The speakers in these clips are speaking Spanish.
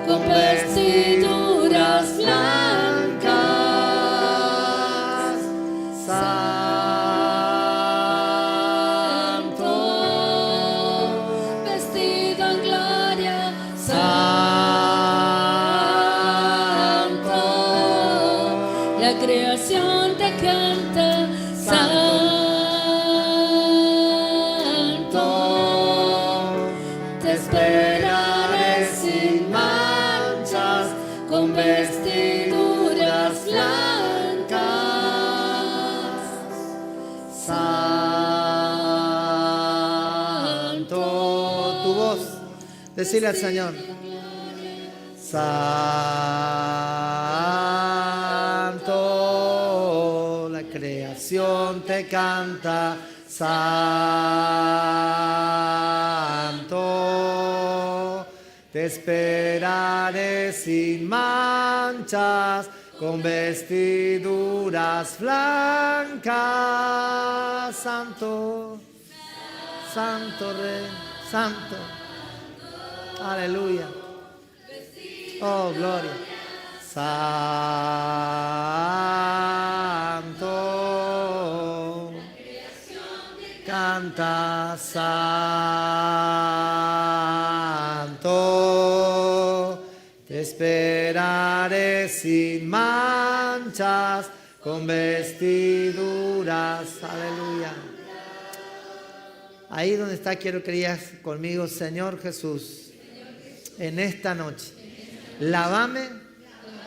con vestiduras blancas. Santo, vestido en gloria. Santo, la creación te canta. Santo, te esperaré sin manchas, con vestiduras blancas. Santo, tu voz, decirle al Señor. Santo, la creación te canta. Santo, te esperaré sin manchas, con vestiduras blancas. Santo, Santo Rey, Santo. Aleluya. Oh, gloria. Santo, canta. Santo, te esperaré sin manchas, con vestiduras. Aleluya. Ahí donde está, quiero que digas conmigo: Señor Jesús, en esta noche, lávame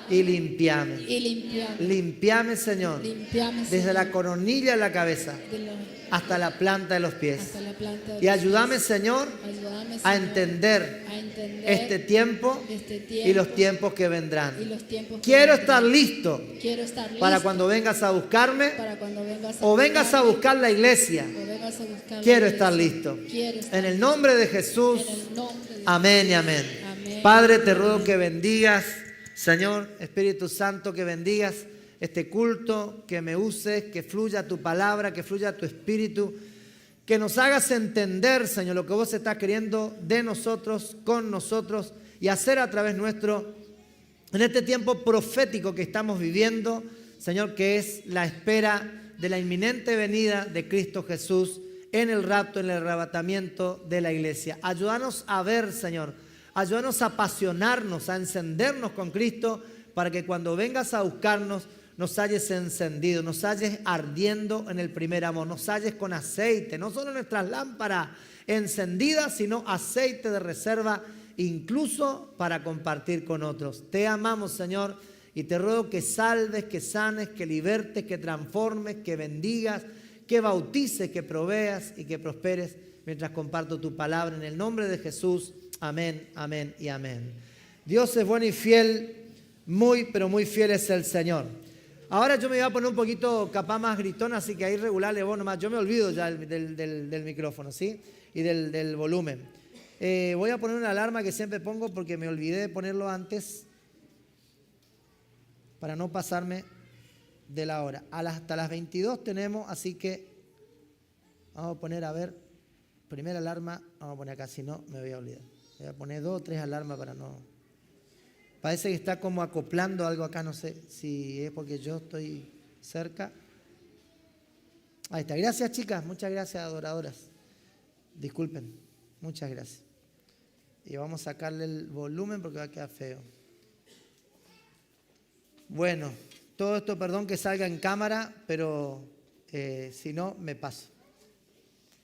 y limpiame. Limpiame, Señor, desde la coronilla de la cabeza hasta la planta de los pies. Y ayúdame, Señor, a entender este tiempo y los tiempos que vendrán. Quiero estar listo para cuando vengas a buscarme o vengas a buscar la iglesia. Quiero estar listo. En el nombre de Jesús. Amén y amén. Padre, te ruego que bendigas, Señor, Espíritu Santo, que bendigas este culto, que me uses, que fluya tu palabra, que fluya tu espíritu, que nos hagas entender, Señor, lo que vos estás queriendo de nosotros, con nosotros y hacer a través nuestro en este tiempo profético que estamos viviendo, Señor, que es la espera de la inminente venida de Cristo Jesús en el rapto, en el arrebatamiento de la iglesia. Ayúdanos a ver, Señor, ayúdanos a apasionarnos, a encendernos con Cristo, para que cuando vengas a buscarnos nos halles encendido, nos halles ardiendo en el primer amor, nos halles con aceite, no solo nuestras lámparas encendidas, sino aceite de reserva, incluso para compartir con otros. Te amamos, Señor, y te ruego que salves, que sanes, que libertes, que transformes, que bendigas, que bautices, que proveas y que prosperes mientras comparto tu palabra. En el nombre de Jesús, amén, amén y amén. Dios es bueno y fiel, muy, pero muy fiel es el Señor. Ahora yo me voy a poner un poquito capaz más gritón, así que ahí regularle vos nomás. Yo me olvido ya del micrófono, ¿sí? Y del volumen. Voy a poner una alarma que siempre pongo porque me olvidé de ponerlo antes para no pasarme de la hora. Hasta las 22 tenemos, así que vamos a poner, a ver, primera alarma, vamos a poner acá, si no me voy a olvidar. Voy a poner 2 o 3 alarmas para no... Parece que está como acoplando algo acá, no sé si es porque yo estoy cerca. Ahí está. Gracias, chicas. Muchas gracias, adoradoras. Disculpen. Muchas gracias. Y vamos a sacarle el volumen porque va a quedar feo. Bueno, todo esto, perdón que salga en cámara, pero si no, me paso.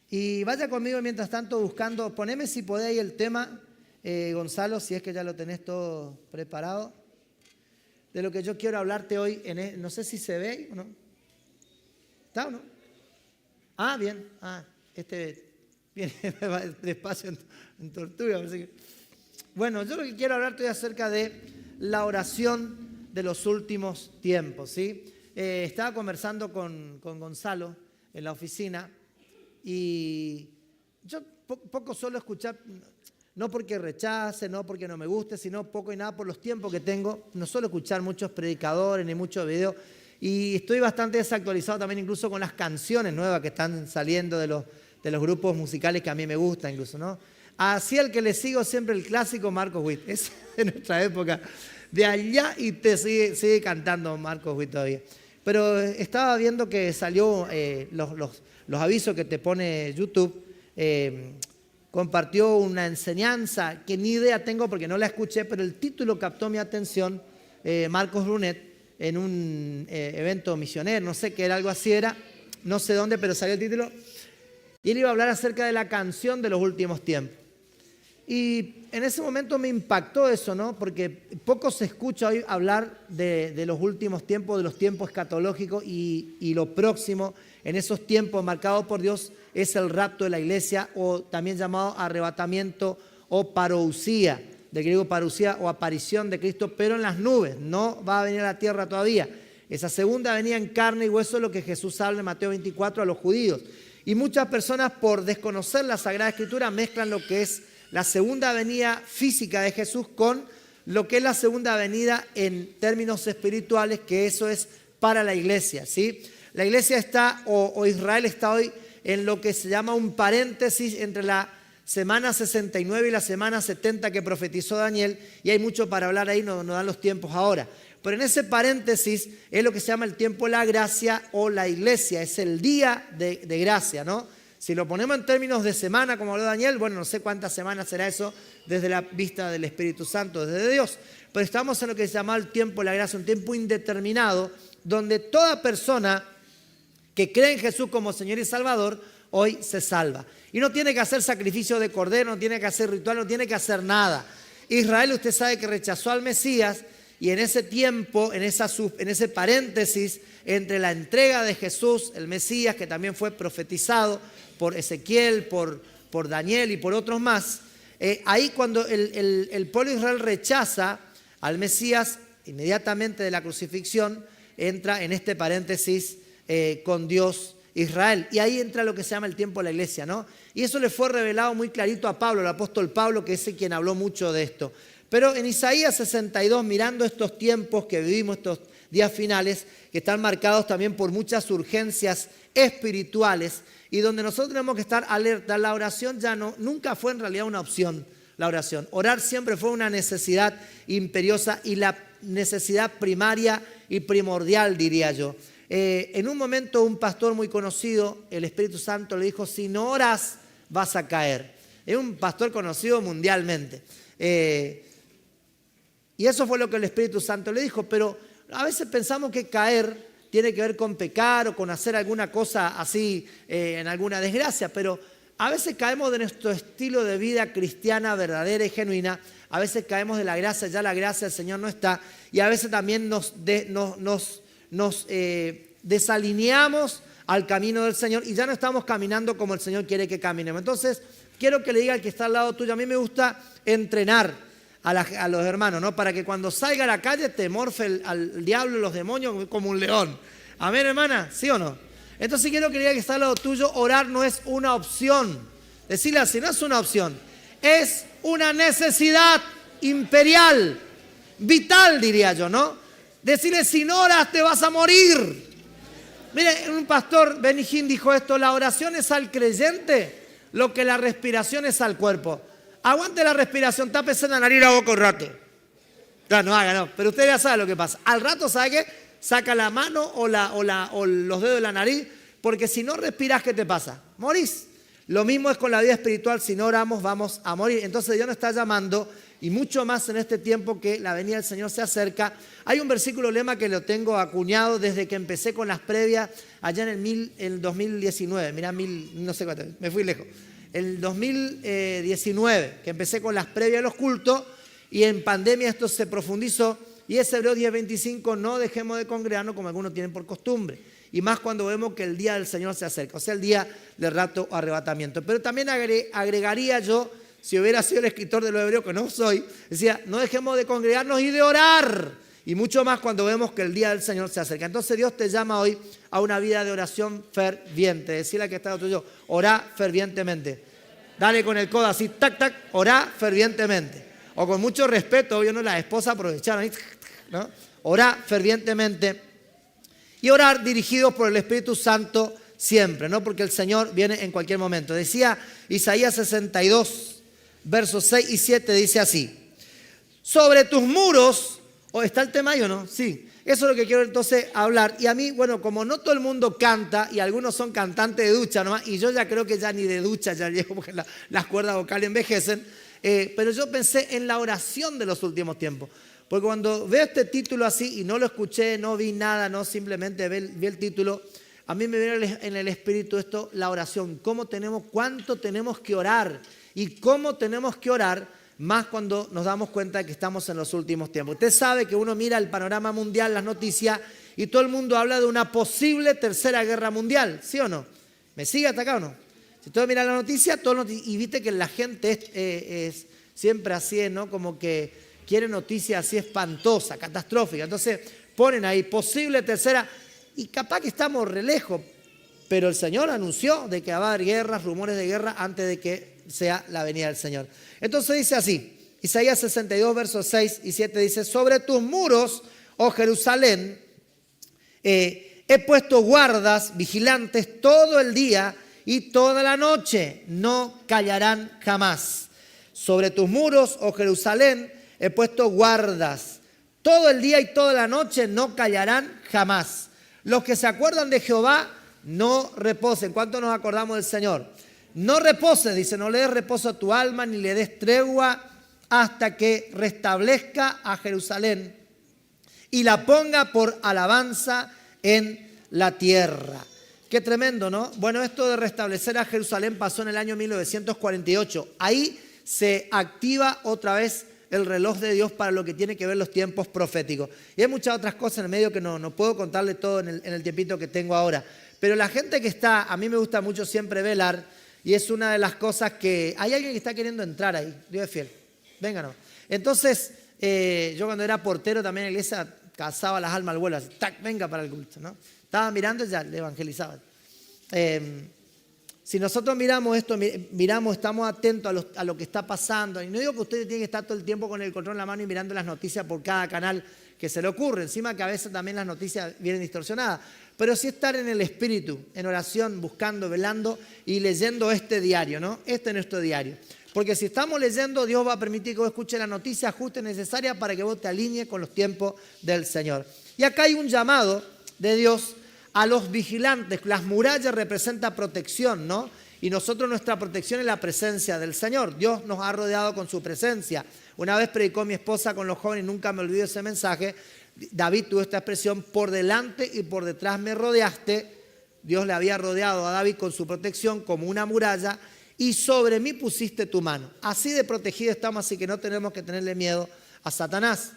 Y vaya conmigo mientras tanto buscando, poneme si podéis el tema, Gonzalo, si es que ya lo tenés todo preparado, de lo que yo quiero hablarte hoy. No sé si se ve o no. ¿Está o no? Ah, bien. Ah, viene despacio en tortuga. Bueno, yo lo que quiero hablarte hoy acerca de la oración de los últimos tiempos, ¿sí? Estaba conversando con Gonzalo en la oficina y yo poco suelo escuchar, no porque rechace, no porque no me guste, sino poco y nada por los tiempos que tengo. No suelo escuchar muchos predicadores ni muchos videos y estoy bastante desactualizado también incluso con las canciones nuevas que están saliendo de los grupos musicales que a mí me gustan incluso, ¿no? Así el que le sigo siempre el clásico Marcos Witt. Es de nuestra época. De allá y te sigue cantando Marcos Witt todavía. Pero estaba viendo que salió los avisos que te pone YouTube. Compartió una enseñanza que ni idea tengo porque no la escuché, pero el título captó mi atención. Marcos Brunet en un evento misionero, no sé qué era, algo así era, no sé dónde, pero salió el título. Y él iba a hablar acerca de la canción de los últimos tiempos. Y en ese momento me impactó eso, ¿no? Porque poco se escucha hoy hablar de los últimos tiempos, de los tiempos escatológicos y lo próximo en esos tiempos marcados por Dios es el rapto de la iglesia, o también llamado arrebatamiento o parousia, del griego parousia o aparición de Cristo, pero en las nubes, no va a venir a la tierra todavía. Esa segunda venía en carne y hueso, lo que Jesús habla en Mateo 24 a los judíos. Y muchas personas, por desconocer la Sagrada Escritura, mezclan lo que es la segunda venida física de Jesús con lo que es la segunda venida en términos espirituales, que eso es para la iglesia, ¿sí? La iglesia está, o Israel está hoy en lo que se llama un paréntesis entre la semana 69 y la semana 70 que profetizó Daniel, y hay mucho para hablar ahí, no dan los tiempos ahora. Pero en ese paréntesis es lo que se llama el tiempo de la gracia o la iglesia, es el día de gracia, ¿no? Si lo ponemos en términos de semana, como habló Daniel, bueno, no sé cuántas semanas será eso desde la vista del Espíritu Santo, desde Dios. Pero estamos en lo que se llama el tiempo de la gracia, un tiempo indeterminado, donde toda persona que cree en Jesús como Señor y Salvador, hoy se salva. Y no tiene que hacer sacrificio de cordero, no tiene que hacer ritual, no tiene que hacer nada. Israel, usted sabe que rechazó al Mesías, y en ese tiempo, en ese paréntesis entre la entrega de Jesús, el Mesías, que también fue profetizado por Ezequiel, por Daniel y por otros más, ahí cuando el pueblo de Israel rechaza al Mesías, inmediatamente de la crucifixión, entra en este paréntesis con Dios Israel. Y ahí entra lo que se llama el tiempo de la iglesia, ¿no? Y eso le fue revelado muy clarito a Pablo, el apóstol Pablo, que es quien habló mucho de esto. Pero en Isaías 62, mirando estos tiempos que vivimos, estos días finales, que están marcados también por muchas urgencias espirituales, y donde nosotros tenemos que estar alerta, la oración ya nunca fue en realidad una opción, la oración. Orar siempre fue una necesidad imperiosa y la necesidad primaria y primordial, diría yo. En un momento un pastor muy conocido, el Espíritu Santo le dijo, si no oras vas a caer. Es un pastor conocido mundialmente. Y eso fue lo que el Espíritu Santo le dijo, pero a veces pensamos que caer tiene que ver con pecar o con hacer alguna cosa así, en alguna desgracia, pero a veces caemos de nuestro estilo de vida cristiana verdadera y genuina, a veces caemos de la gracia, ya la gracia del Señor no está, y a veces también nos desalineamos al camino del Señor y ya no estamos caminando como el Señor quiere que caminemos. Entonces, quiero que le diga al que está al lado tuyo, a mí me gusta entrenar a los hermanos, ¿no? Para que cuando salga a la calle te morfe al diablo y los demonios como un león. Amén, hermana, ¿sí o no? Entonces quiero que le diga al que está al lado tuyo, orar no es una opción. Decirle así, no es una opción, es una necesidad imperial, vital, diría yo, ¿no? Decirle, si no oras te vas a morir. Mire, un pastor, Benny Hinn, dijo esto, la oración es al creyente lo que la respiración es al cuerpo. Aguante la respiración, tápese la nariz y la boca un rato. No haga, no. Pero usted ya sabe lo que pasa. Al rato, ¿sabe qué? Saca la mano o los dedos de la nariz, porque si no respiras, ¿qué te pasa? Morís. Lo mismo es con la vida espiritual, si no oramos vamos a morir. Entonces Dios nos está llamando, y mucho más en este tiempo que la venida del Señor se acerca. Hay un versículo lema que lo tengo acuñado desde que empecé con las previas allá en el 2019. Mirá, no sé cuánto, me fui lejos. El 2019, que empecé con las previas de los cultos, y en pandemia esto se profundizó, y es Hebreos 10:25, no dejemos de congregarnos como algunos tienen por costumbre, y más cuando vemos que el día del Señor se acerca, o sea, el día del rapto o arrebatamiento. Pero también agregaría yo, si hubiera sido el escritor de los Hebreos, que no soy, decía, no dejemos de congregarnos y de orar, y mucho más cuando vemos que el día del Señor se acerca. Entonces Dios te llama hoy a una vida de oración ferviente. Decirle a que está otro yo, orá fervientemente. Dale con el codo así, tac, tac, orá fervientemente. O con mucho respeto, obvio, no, la esposa aprovecharon, ¿no? Orá fervientemente. Y orar dirigidos por el Espíritu Santo siempre, ¿no? Porque el Señor viene en cualquier momento. Decía Isaías 62, versos 6 y 7 dice así. Sobre tus muros, ¿o está el tema ahí o no? Sí. Eso es lo que quiero entonces hablar. Y a mí, bueno, como no todo el mundo canta, y algunos son cantantes de ducha nomás, y yo ya creo que ya ni de ducha ya llego porque las cuerdas vocales envejecen, pero yo pensé en la oración de los últimos tiempos. Porque cuando veo este título así, y no lo escuché, no vi nada, no simplemente vi el título, a mí me viene en el espíritu esto, la oración. Cuánto tenemos que orar, y cómo tenemos que orar, más cuando nos damos cuenta de que estamos en los últimos tiempos. Usted sabe que uno mira el panorama mundial, las noticias, y todo el mundo habla de una posible tercera guerra mundial, ¿sí o no? ¿Me sigue hasta acá o no? Si usted mira la noticia, y viste que la gente es siempre así, ¿no? Como que quiere noticias así espantosas, catastróficas. Entonces ponen ahí posible tercera, y capaz que estamos re lejos, pero el Señor anunció de que va a haber guerras, rumores de guerra antes de que sea la venida del Señor. Entonces dice así, Isaías 62, versos 6 y 7 dice, sobre tus muros, oh Jerusalén, he puesto guardas, vigilantes todo el día y toda la noche, no callarán jamás. Sobre tus muros, oh Jerusalén, he puesto guardas, todo el día y toda la noche, no callarán jamás. Los que se acuerdan de Jehová, no reposen. ¿Cuánto nos acordamos del Señor? No reposes, dice, no le des reposo a tu alma, ni le des tregua hasta que restablezca a Jerusalén y la ponga por alabanza en la tierra. Qué tremendo, ¿no? Bueno, esto de restablecer a Jerusalén pasó en el año 1948. Ahí se activa otra vez el reloj de Dios para lo que tiene que ver los tiempos proféticos. Y hay muchas otras cosas en el medio que no puedo contarle todo en el tiempito que tengo ahora. Pero la gente que está, a mí me gusta mucho siempre velar, y es una de las cosas que... Hay alguien que está queriendo entrar ahí, Dios es fiel. Vénganos. Entonces, yo cuando era portero también en la iglesia, cazaba las almas al vuelo, así, ¡tac! Venga para el culto, ¿no? Estaba mirando y ya le evangelizaba. Si nosotros miramos esto, estamos atentos a lo que está pasando, y no digo que usted tiene que estar todo el tiempo con el control en la mano y mirando las noticias por cada canal que se le ocurre, encima que a veces también las noticias vienen distorsionadas, pero sí estar en el espíritu, en oración, buscando, velando y leyendo este diario, ¿no? Este es nuestro diario. Porque si estamos leyendo, Dios va a permitir que vos escuches la noticia justa y necesaria para que vos te alinees con los tiempos del Señor. Y acá hay un llamado de Dios a los vigilantes. Las murallas representan protección, ¿no? Y nosotros, nuestra protección es la presencia del Señor. Dios nos ha rodeado con su presencia. Una vez predicó mi esposa con los jóvenes, nunca me olvido ese mensaje. David tuvo esta expresión, por delante y por detrás me rodeaste. Dios le había rodeado a David con su protección como una muralla, y sobre mí pusiste tu mano. Así de protegido estamos, así que no tenemos que tenerle miedo a Satanás.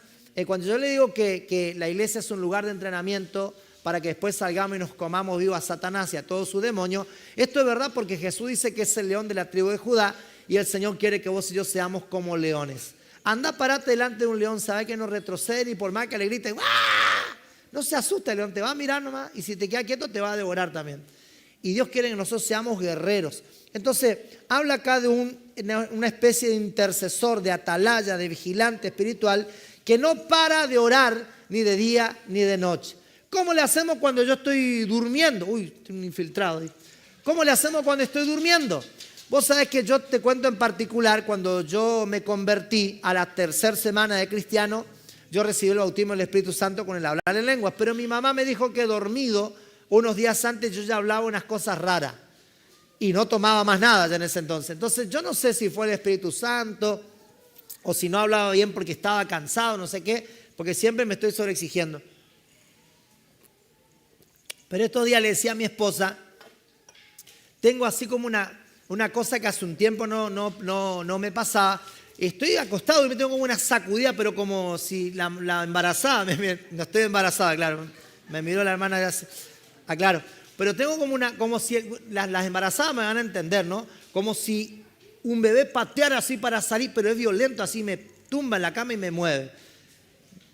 Cuando yo le digo que la iglesia es un lugar de entrenamiento para que después salgamos y nos comamos vivo a Satanás y a todos sus demonios, esto es verdad porque Jesús dice que es el león de la tribu de Judá, y el Señor quiere que vos y yo seamos como leones. Anda, parate delante de un león, sabe que no retrocede, y por más que le grite, ¡guau!, no se asusta el león, te va a mirar nomás, y si te queda quieto te va a devorar también. Y Dios quiere que nosotros seamos guerreros. Entonces, habla acá de una especie de intercesor, de atalaya, de vigilante espiritual, que no para de orar ni de día ni de noche. ¿Cómo le hacemos cuando yo estoy durmiendo? Uy, estoy un infiltrado. ¿Cómo le hacemos cuando estoy durmiendo? Vos sabés que yo te cuento en particular, cuando yo me convertí a la tercera semana de cristiano, yo recibí el bautismo del Espíritu Santo con el hablar en lenguas, pero mi mamá me dijo que dormido, unos días antes yo ya hablaba unas cosas raras y no tomaba más nada ya en ese entonces. Entonces yo no sé si fue el Espíritu Santo o si no hablaba bien porque estaba cansado, no sé qué, porque siempre me estoy sobreexigiendo. Pero estos días le decía a mi esposa, tengo así como una cosa que hace un tiempo no me pasaba. Estoy acostado y me tengo como una sacudida, pero como si la embarazada, no estoy embarazada, claro, me miró la hermana de hace, claro, pero tengo como si las embarazadas me van a entender, ¿no? Como si un bebé pateara así para salir, pero es violento, así me tumba en la cama y me mueve.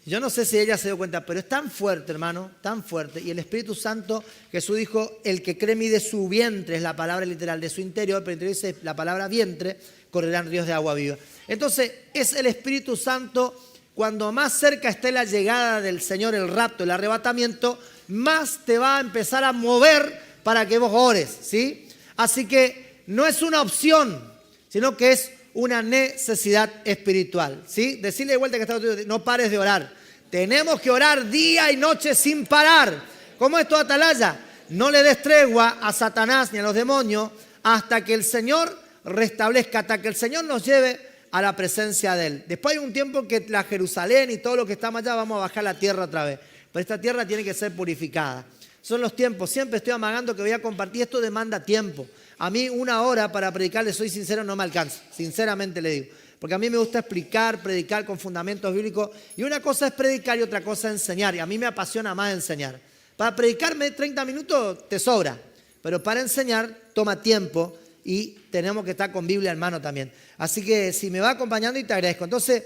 Yo no sé si ella se dio cuenta, pero es tan fuerte, hermano, tan fuerte. Y el Espíritu Santo, Jesús dijo, el que cree en mí de su vientre, es la palabra literal, de su interior, pero interior dice la palabra vientre, correrán ríos de agua viva. Entonces, es el Espíritu Santo, cuando más cerca esté la llegada del Señor, el rapto, el arrebatamiento, más te va a empezar a mover para que vos ores, ¿sí? Así que no es una opción, sino que es una necesidad espiritual, ¿sí? Decirle de vuelta que está tuyo, no pares de orar. Tenemos que orar día y noche sin parar. ¿Cómo es tu atalaya? No le des tregua a Satanás ni a los demonios hasta que el Señor restablezca, hasta que el Señor nos lleve a la presencia de Él. Después hay un tiempo que la Jerusalén y todo lo que está más allá vamos a bajar la tierra otra vez. Pero esta tierra tiene que ser purificada. Son los tiempos. Siempre estoy amagando que voy a compartir. Esto demanda tiempo. A mí 1 hora para predicar, le soy sincero, no me alcanza. Sinceramente le digo. Porque a mí me gusta explicar, predicar con fundamentos bíblicos. Y una cosa es predicar y otra cosa es enseñar. Y a mí me apasiona más enseñar. Para predicarme 30 minutos te sobra. Pero para enseñar toma tiempo y tenemos que estar con Biblia en mano también. Así que si me va acompañando y te agradezco. Entonces,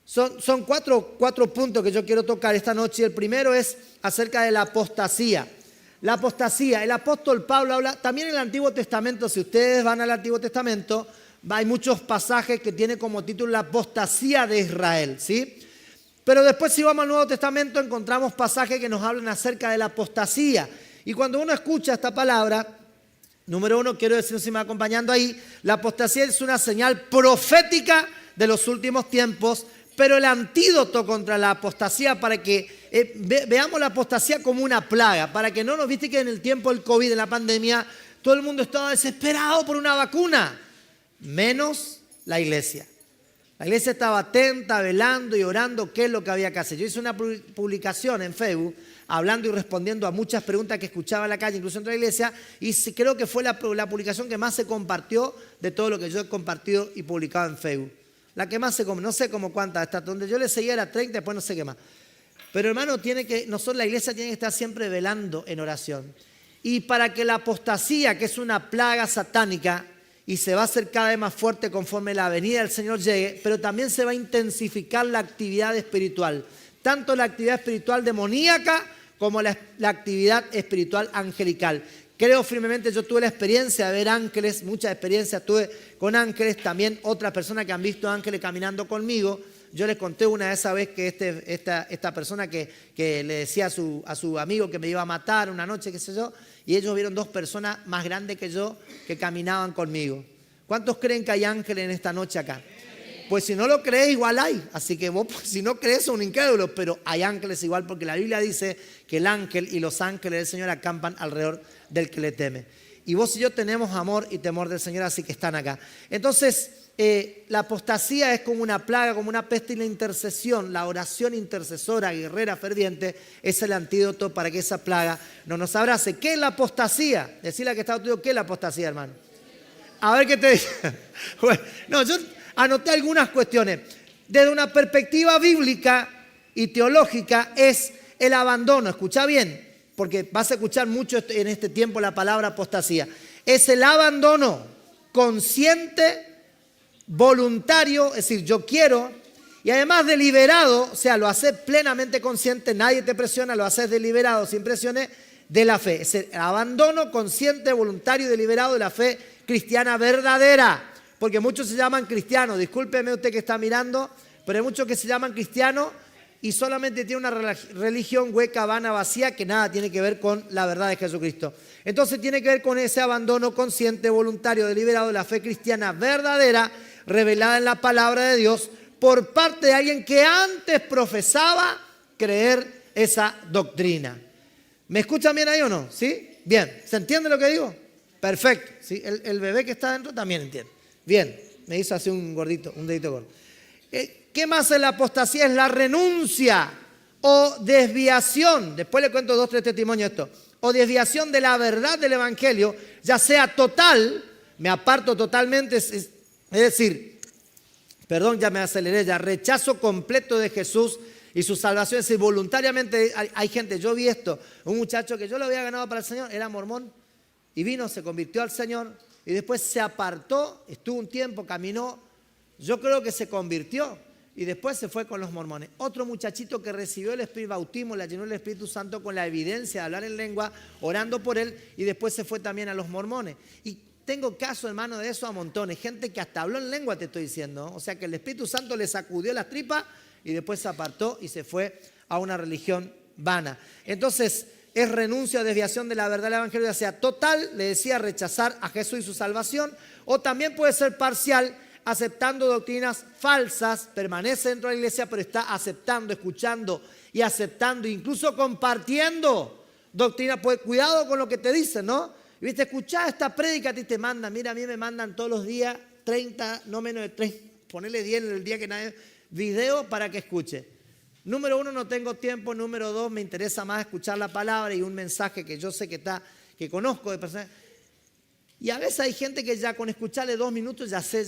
son cuatro puntos que yo quiero tocar esta noche. El primero es acerca de la apostasía. La apostasía, el apóstol Pablo habla, también en el Antiguo Testamento, si ustedes van al Antiguo Testamento, hay muchos pasajes que tienen como título la apostasía de Israel, ¿sí? Pero después si vamos al Nuevo Testamento encontramos pasajes que nos hablan acerca de la apostasía. Y cuando uno escucha esta palabra, número 1, quiero decir, si me va acompañando ahí, la apostasía es una señal profética de los últimos tiempos, pero el antídoto contra la apostasía para que veamos la apostasía como una plaga, para que no nos viste que en el tiempo del COVID, en la pandemia, todo el mundo estaba desesperado por una vacuna, menos la iglesia. La iglesia estaba atenta, velando y orando qué es lo que había que hacer. Yo hice una publicación en Facebook hablando y respondiendo a muchas preguntas que escuchaba en la calle, incluso entre la iglesia, y creo que fue la publicación que más se compartió de todo lo que yo he compartido y publicado en Facebook. La que más se come, no sé cómo cuántas, hasta donde yo le seguía era 30, después no sé qué más. Pero hermano, nosotros la iglesia tiene que estar siempre velando en oración. Y para que la apostasía, que es una plaga satánica, y se va a hacer cada vez más fuerte conforme la venida del Señor llegue, pero también se va a intensificar la actividad espiritual. Tanto la actividad espiritual demoníaca como la actividad espiritual angelical. Creo firmemente, yo tuve la experiencia de ver ángeles, muchas experiencias tuve con ángeles, también otras personas que han visto ángeles caminando conmigo. Yo les conté una de esas veces que esta persona que le decía a su amigo que me iba a matar una noche, qué sé yo, y ellos vieron 2 personas más grandes que yo que caminaban conmigo. ¿Cuántos creen que hay ángeles en esta noche acá? Pues si no lo crees, igual hay. Así que vos, si no crees, son incrédulos, pero hay ángeles igual, porque la Biblia dice que el ángel y los ángeles del Señor acampan alrededor del que le teme. Y vos y yo tenemos amor y temor del Señor, así que están acá. Entonces, la apostasía es como una plaga, como una peste, y la intercesión, la oración intercesora, guerrera, ferviente, es el antídoto para que esa plaga no nos abrace. ¿Qué es la apostasía? Decirle a que está tuyo, ¿qué es la apostasía, hermano? A ver qué te dice. Bueno, no, yo anoté algunas cuestiones. Desde una perspectiva bíblica y teológica es el abandono. Escucha bien, porque vas a escuchar mucho en este tiempo la palabra apostasía. Es el abandono consciente, voluntario, es decir, yo quiero, y además deliberado, o sea, lo haces plenamente consciente, nadie te presiona, lo haces deliberado, sin presiones, de la fe. Es el abandono consciente, voluntario y deliberado de la fe cristiana verdadera. Porque muchos se llaman cristianos, discúlpeme usted que está mirando, pero hay muchos que se llaman cristianos y solamente tienen una religión hueca, vana, vacía, que nada tiene que ver con la verdad de Jesucristo. Entonces tiene que ver con ese abandono consciente, voluntario, deliberado de la fe cristiana verdadera, revelada en la palabra de Dios, por parte de alguien que antes profesaba creer esa doctrina. ¿Me escuchan bien ahí o no? ¿Sí? Bien. ¿Se entiende lo que digo? Perfecto. ¿Sí? El bebé que está dentro también entiende. Bien. Me hizo así un dedito gordo. ¿Qué más es la apostasía? Es la renuncia o desviación. Después le cuento 2 o 3 testimonios de esto. O desviación de la verdad del evangelio, ya sea total, me aparto totalmente, es decir, perdón, ya me aceleré, ya rechazo completo de Jesús y su salvación. Es decir, voluntariamente hay gente, yo vi esto, un muchacho que yo lo había ganado para el Señor, era mormón, y vino, se convirtió al Señor, y después se apartó, estuvo un tiempo, caminó, yo creo que se convirtió, y después se fue con los mormones. Otro muchachito que recibió el bautismo, le llenó el Espíritu Santo con la evidencia de hablar en lengua, orando por él, y después se fue también a los mormones. Y tengo caso, hermano, de eso a montones. Gente que hasta habló en lengua, te estoy diciendo. O sea, que el Espíritu Santo le sacudió las tripas y después se apartó y se fue a una religión vana. Entonces, es renuncia o desviación de la verdad del evangelio, ya sea total, le decía, rechazar a Jesús y su salvación, o también puede ser parcial, aceptando doctrinas falsas, permanece dentro de la iglesia, pero está aceptando, escuchando y aceptando, incluso compartiendo doctrina. Pues cuidado con lo que te dicen, ¿no? Y viste, escuchá esta prédica, a ti te mandan. Mira, a mí me mandan todos los días 30, no menos de 30, ponele 10 en el día que nadie, video para que escuche. Número 1, no tengo tiempo. Número 2, me interesa más escuchar la palabra y un mensaje que yo sé que conozco de personas. Y a veces hay gente que ya con escucharle 2 minutos ya sé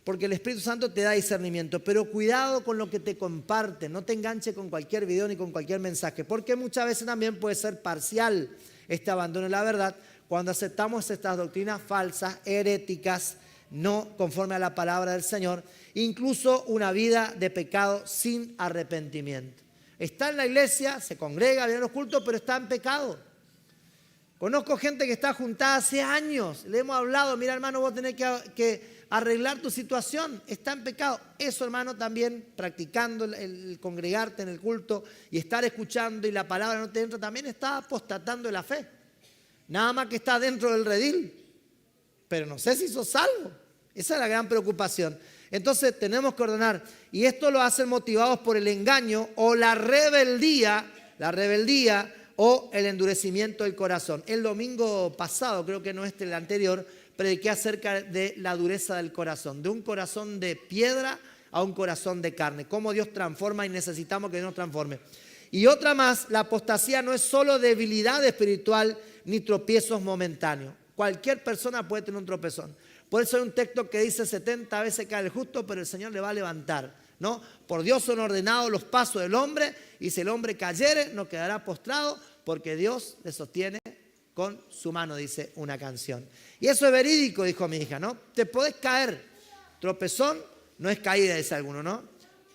porque el Espíritu Santo te da discernimiento. Pero cuidado con lo que te comparte, no te enganches con cualquier video ni con cualquier mensaje, porque muchas veces también puede ser parcial este abandono de la verdad cuando aceptamos estas doctrinas falsas, heréticas, no conforme a la palabra del Señor, incluso una vida de pecado sin arrepentimiento. Está en la iglesia, se congrega, viene a los cultos, pero está en pecado. Conozco gente que está juntada hace años, le hemos hablado, mira hermano, vos tenés que arreglar tu situación, está en pecado. Eso hermano también, practicando el congregarte en el culto y estar escuchando y la palabra no te entra, también está apostatando de la fe. Nada más que está dentro del redil, pero no sé si sos salvo. Esa es la gran preocupación. Entonces tenemos que ordenar, y esto lo hacen motivados por el engaño o la rebeldía o el endurecimiento del corazón. El domingo pasado, creo que no el anterior, prediqué acerca de la dureza del corazón, de un corazón de piedra a un corazón de carne, cómo Dios transforma y necesitamos que Dios nos transforme. Y otra más, la apostasía no es solo debilidad espiritual ni tropiezos momentáneos. Cualquier persona puede tener un tropezón. Por eso hay un texto que dice 70 veces cae el justo, pero el Señor le va a levantar, ¿no? Por Dios son ordenados los pasos del hombre, y si el hombre cayere, no quedará postrado, porque Dios le sostiene con su mano, dice una canción. Y eso es verídico, dijo mi hija, ¿no? Te podés caer. Tropezón no es caída, dice alguno, ¿no?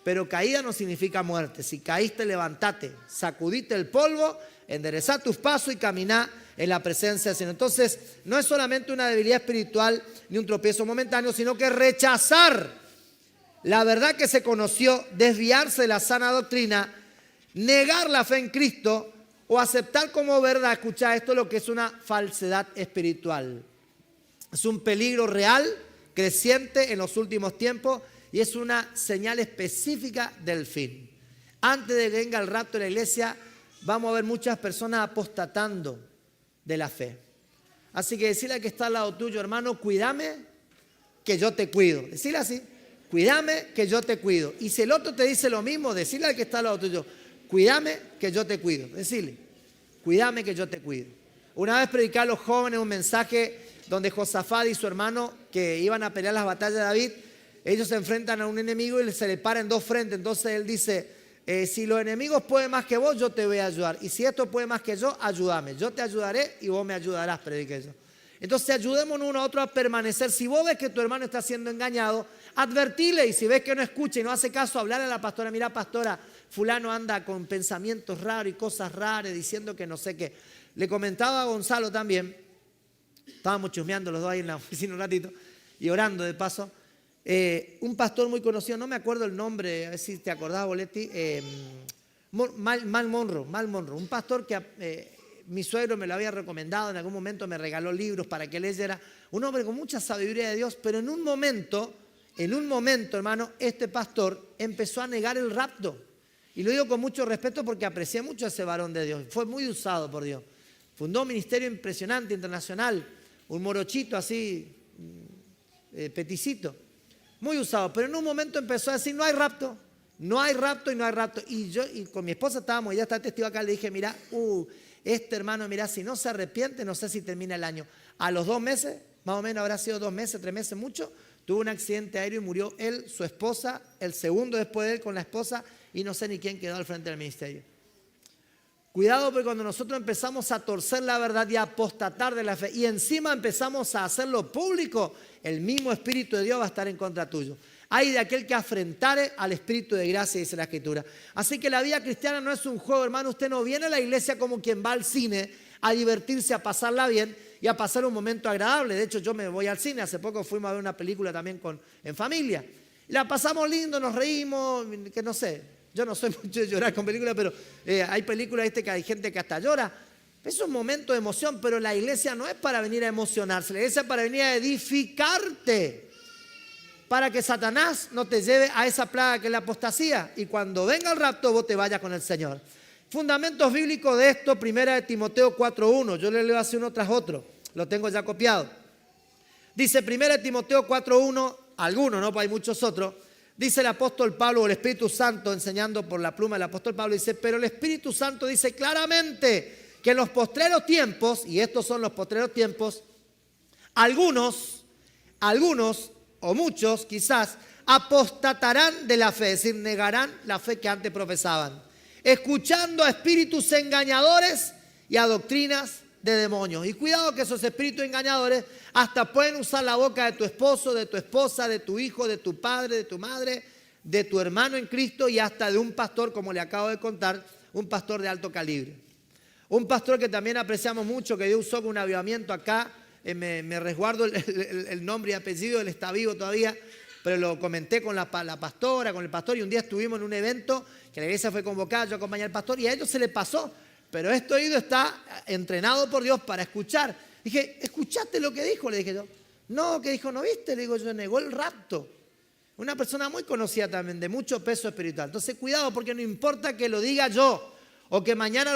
Pero caída no significa muerte. Si caíste, levantate, sacudite el polvo, enderezá tus pasos y caminá en la presencia del Señor. Entonces, no es solamente una debilidad espiritual ni un tropiezo momentáneo, sino que rechazar la verdad que se conoció, desviarse de la sana doctrina, negar la fe en Cristo o aceptar como verdad, escucha esto, lo que es una falsedad espiritual. Es un peligro real, creciente en los últimos tiempos, y es una señal específica del fin. Antes de que venga el rapto de la iglesia, vamos a ver muchas personas apostatando de la fe. Así que decirle al que está al lado tuyo, hermano, cuídame que yo te cuido. Decirle así, cuídame que yo te cuido. Y si el otro te dice lo mismo, decirle al que está al lado tuyo, cuídame que yo te cuido. Decirle, cuídame que yo te cuido. Una vez predicé a los jóvenes un mensaje donde Josafat y su hermano, que iban a pelear las batallas de David, ellos se enfrentan a un enemigo y se le para en dos frentes. Entonces él dice, si los enemigos pueden más que vos, yo te voy a ayudar. Y si esto puede más que yo, ayúdame. Yo te ayudaré y vos me ayudarás, prediqué yo. Entonces ayudémonos uno a otro a permanecer. Si vos ves que tu hermano está siendo engañado, advertile. Y si ves que no escucha y no hace caso, hablarle a la pastora. Mira, pastora, fulano anda con pensamientos raros y cosas raras, diciendo que no sé qué. Le comentaba a Gonzalo también, estábamos chusmeando los dos ahí en la oficina un ratito y orando de paso. Un pastor muy conocido, no me acuerdo el nombre, a ver si te acordás, Boletti, Mal Monroe, un pastor que mi suegro me lo había recomendado, en algún momento me regaló libros para que leyera, un hombre con mucha sabiduría de Dios, pero en un momento, hermano, este pastor empezó a negar el rapto. Y lo digo con mucho respeto porque aprecié mucho a ese varón de Dios, fue muy usado por Dios. Fundó un ministerio impresionante, internacional, un morochito así, peticito. Muy usado, pero en un momento empezó a decir, no hay rapto, no hay rapto y no hay rapto. Y yo y con mi esposa estábamos, ella está testigo acá, le dije, mira, este hermano, mira, si no se arrepiente, no sé si termina el año. A los 2 meses, más o menos habrá sido 2 meses, 3 meses, mucho, tuvo un accidente aéreo y murió él, su esposa, el segundo después de él con la esposa, y no sé ni quién quedó al frente del ministerio. Cuidado, porque cuando nosotros empezamos a torcer la verdad y a apostatar de la fe y encima empezamos a hacerlo público, el mismo Espíritu de Dios va a estar en contra tuyo. Hay de aquel que afrentare al Espíritu de gracia, dice la Escritura. Así que la vida cristiana no es un juego, hermano. Usted no viene a la iglesia como quien va al cine a divertirse, a pasarla bien y a pasar un momento agradable. De hecho, yo me voy al cine. Hace poco fuimos a ver una película también en familia. La pasamos lindo, nos reímos, que no sé. Yo no soy mucho de llorar con películas, pero hay películas que hay gente que hasta llora. Es un momento de emoción, pero la iglesia no es para venir a emocionarse. La iglesia es para venir a edificarte. para que Satanás no te lleve a esa plaga que es la apostasía. Y cuando venga el rapto, vos te vayas con el Señor. Fundamentos bíblicos de esto, 1 Timoteo 4:1. Yo le leo así uno tras otro. Lo tengo ya copiado. Dice 1 Timoteo 4:1, algunos, ¿no? Pues hay muchos otros. Dice el apóstol Pablo, o el Espíritu Santo, enseñando por la pluma del apóstol Pablo, dice, pero el Espíritu Santo dice claramente que en los postreros tiempos, y estos son los postreros tiempos, algunos o muchos quizás apostatarán de la fe, es decir, negarán la fe que antes profesaban, escuchando a espíritus engañadores y a doctrinas de demonios. Y cuidado que esos espíritus engañadores hasta pueden usar la boca de tu esposo, de tu esposa, de tu hijo, de tu padre, de tu madre, de tu hermano en Cristo y hasta de un pastor, como le acabo de contar, un pastor de alto calibre. Un pastor que también apreciamos mucho, que Dios usó con un avivamiento acá, me resguardo el nombre y apellido, él está vivo todavía, pero lo comenté con la pastora, con el pastor, y un día estuvimos en un evento que la iglesia fue convocada, yo acompañé al pastor, y a ellos se le pasó, pero este oído está entrenado por Dios para escuchar. Dije, ¿escuchaste lo que dijo? Le dije yo. No, ¿qué dijo? ¿No viste? Le digo yo, negó el rapto. Una persona muy conocida también, de mucho peso espiritual. Entonces, cuidado, porque no importa que lo diga yo, o que mañana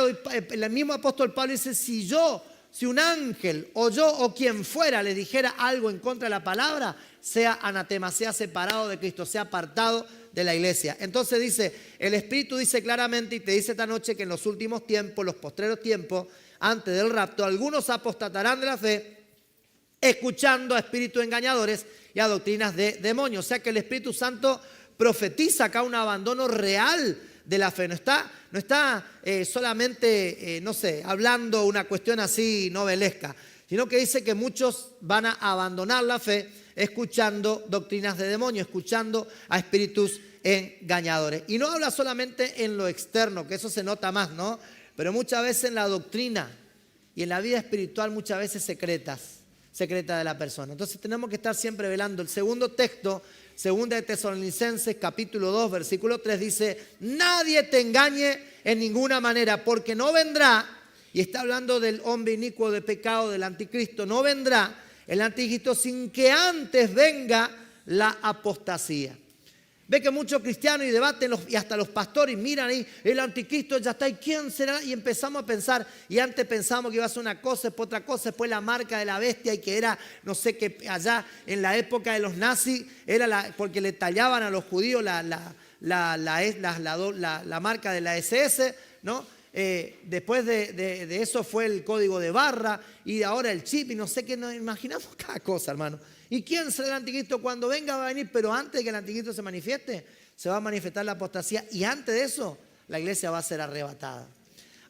el mismo apóstol Pablo dice, si un ángel o yo o quien fuera le dijera algo en contra de la palabra, sea anatema, sea separado de Cristo, sea apartado de la iglesia. Entonces dice, el Espíritu dice claramente y te dice esta noche que en los últimos tiempos, los postreros tiempos, antes del rapto, algunos apostatarán de la fe, escuchando a espíritus engañadores y a doctrinas de demonios. O sea que el Espíritu Santo profetiza acá un abandono real de la fe. No está solamente, hablando una cuestión así novelesca, sino que dice que muchos van a abandonar la fe escuchando doctrinas de demonios, escuchando a espíritus engañadores. Y no habla solamente en lo externo, que eso se nota más, ¿no? Pero muchas veces en la doctrina y en la vida espiritual, muchas veces secreta de la persona. Entonces tenemos que estar siempre velando. El segundo texto, 2 de Tesalonicenses, capítulo 2, versículo 3, dice, nadie te engañe en ninguna manera, porque no vendrá, y está hablando del hombre inicuo de pecado, del anticristo, no vendrá el anticristo sin que antes venga la apostasía. Ve que muchos cristianos y debaten y hasta los pastores miran ahí, el anticristo ya está, ¿y quién será? Y empezamos a pensar, y antes pensamos que iba a ser una cosa, después otra cosa, después la marca de la bestia, y que era, no sé, que allá en la época de los nazis, era porque le tallaban a los judíos la marca de la SS, ¿no? Después de eso fue el código de barra, y ahora el chip, y no sé qué, nos imaginamos cada cosa, hermano. ¿Y quién será el anticristo? Cuando venga va a venir, pero antes de que el anticristo se manifieste, se va a manifestar la apostasía, y antes de eso, la iglesia va a ser arrebatada.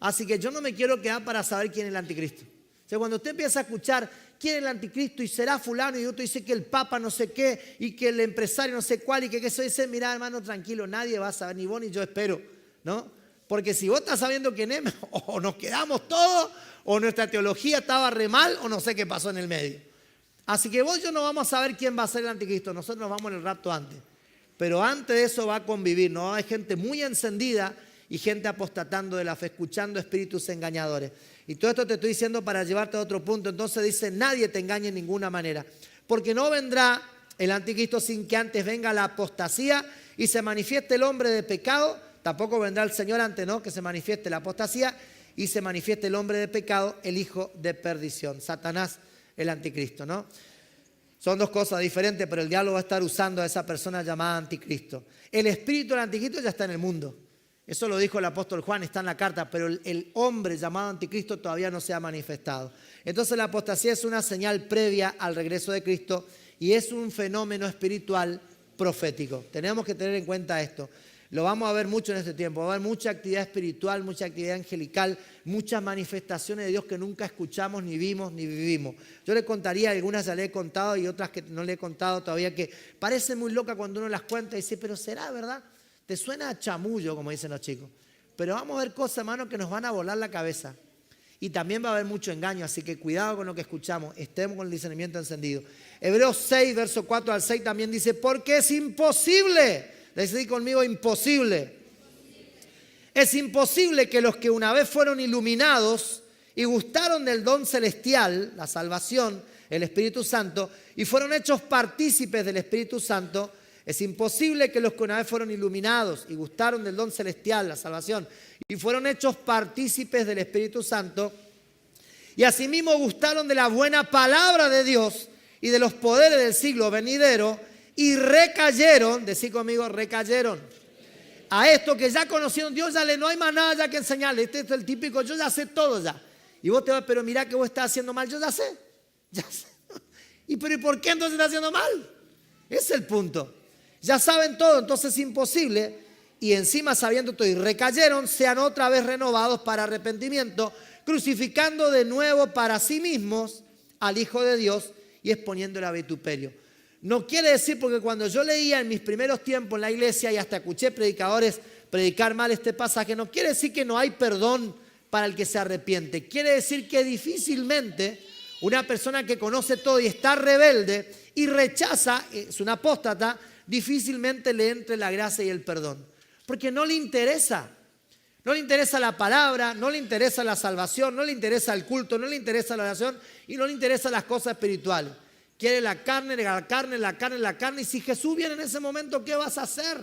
Así que yo no me quiero quedar para saber quién es el anticristo. O sea, cuando usted empieza a escuchar quién es el anticristo y será fulano, y otro dice que el papa no sé qué, y que el empresario no sé cuál, y que eso dice, mira hermano, tranquilo, nadie va a saber, ni vos ni yo, espero, ¿no? Porque si vos estás sabiendo quién es, o nos quedamos todos, o nuestra teología estaba re mal, o no sé qué pasó en el medio. Así que vos y yo no vamos a saber quién va a ser el anticristo, nosotros nos vamos en el rapto antes. Pero antes de eso va a convivir, ¿no? Hay gente muy encendida y gente apostatando de la fe, escuchando espíritus engañadores. Y todo esto te estoy diciendo para llevarte a otro punto. Entonces dice, nadie te engañe en ninguna manera. Porque no vendrá el anticristo sin que antes venga la apostasía y se manifieste el hombre de pecado. Tampoco vendrá el Señor antes, ¿no? Que se manifieste la apostasía y se manifieste el hombre de pecado, el hijo de perdición. Satanás, el anticristo, ¿no? Son dos cosas diferentes, pero el diablo va a estar usando a esa persona llamada anticristo. El espíritu del anticristo ya está en el mundo. Eso lo dijo el apóstol Juan, está en la carta, pero el hombre llamado anticristo todavía no se ha manifestado. Entonces la apostasía es una señal previa al regreso de Cristo y es un fenómeno espiritual profético. Tenemos que tener en cuenta esto. Lo vamos a ver mucho en este tiempo. Va a haber mucha actividad espiritual, mucha actividad angelical, muchas manifestaciones de Dios que nunca escuchamos, ni vimos, ni vivimos. Yo le contaría, algunas ya le he contado y otras que no le he contado todavía, que parece muy loca cuando uno las cuenta y dice, pero ¿será verdad? Te suena a chamullo, como dicen los chicos. Pero vamos a ver cosas, hermano, que nos van a volar la cabeza. Y también va a haber mucho engaño, así que cuidado con lo que escuchamos. Estemos con el discernimiento encendido. Hebreos 6, verso 4 al 6 también dice, porque es imposible. Decidí conmigo, imposible. Es imposible que los que una vez fueron iluminados y gustaron del don celestial, la salvación, el Espíritu Santo, y fueron hechos partícipes del Espíritu Santo, es imposible que los que una vez fueron iluminados y gustaron del don celestial, la salvación, y fueron hechos partícipes del Espíritu Santo, y asimismo gustaron de la buena palabra de Dios y de los poderes del siglo venidero, y recayeron, decí conmigo, recayeron a esto que ya conocieron. Dios ya no hay más nada ya que enseñarle. Este es el típico, yo ya sé todo ya. Y vos te vas, pero mira que vos estás haciendo mal. Yo ya sé. ¿Y por qué entonces estás haciendo mal? Ese es el punto. Ya saben todo, entonces es imposible. Y encima sabiendo todo y recayeron, sean otra vez renovados para arrepentimiento, crucificando de nuevo para sí mismos al Hijo de Dios y exponiéndole a vituperio. No quiere decir, porque cuando yo leía en mis primeros tiempos en la iglesia y hasta escuché predicadores predicar mal este pasaje, no quiere decir que no hay perdón para el que se arrepiente. Quiere decir que difícilmente una persona que conoce todo y está rebelde y rechaza, es un apóstata, difícilmente le entre la gracia y el perdón. Porque no le interesa. No le interesa la palabra, no le interesa la salvación, no le interesa el culto, no le interesa la oración y no le interesan las cosas espirituales. Quiere la carne, la carne, la carne, la carne. Y si Jesús viene en ese momento, ¿qué vas a hacer?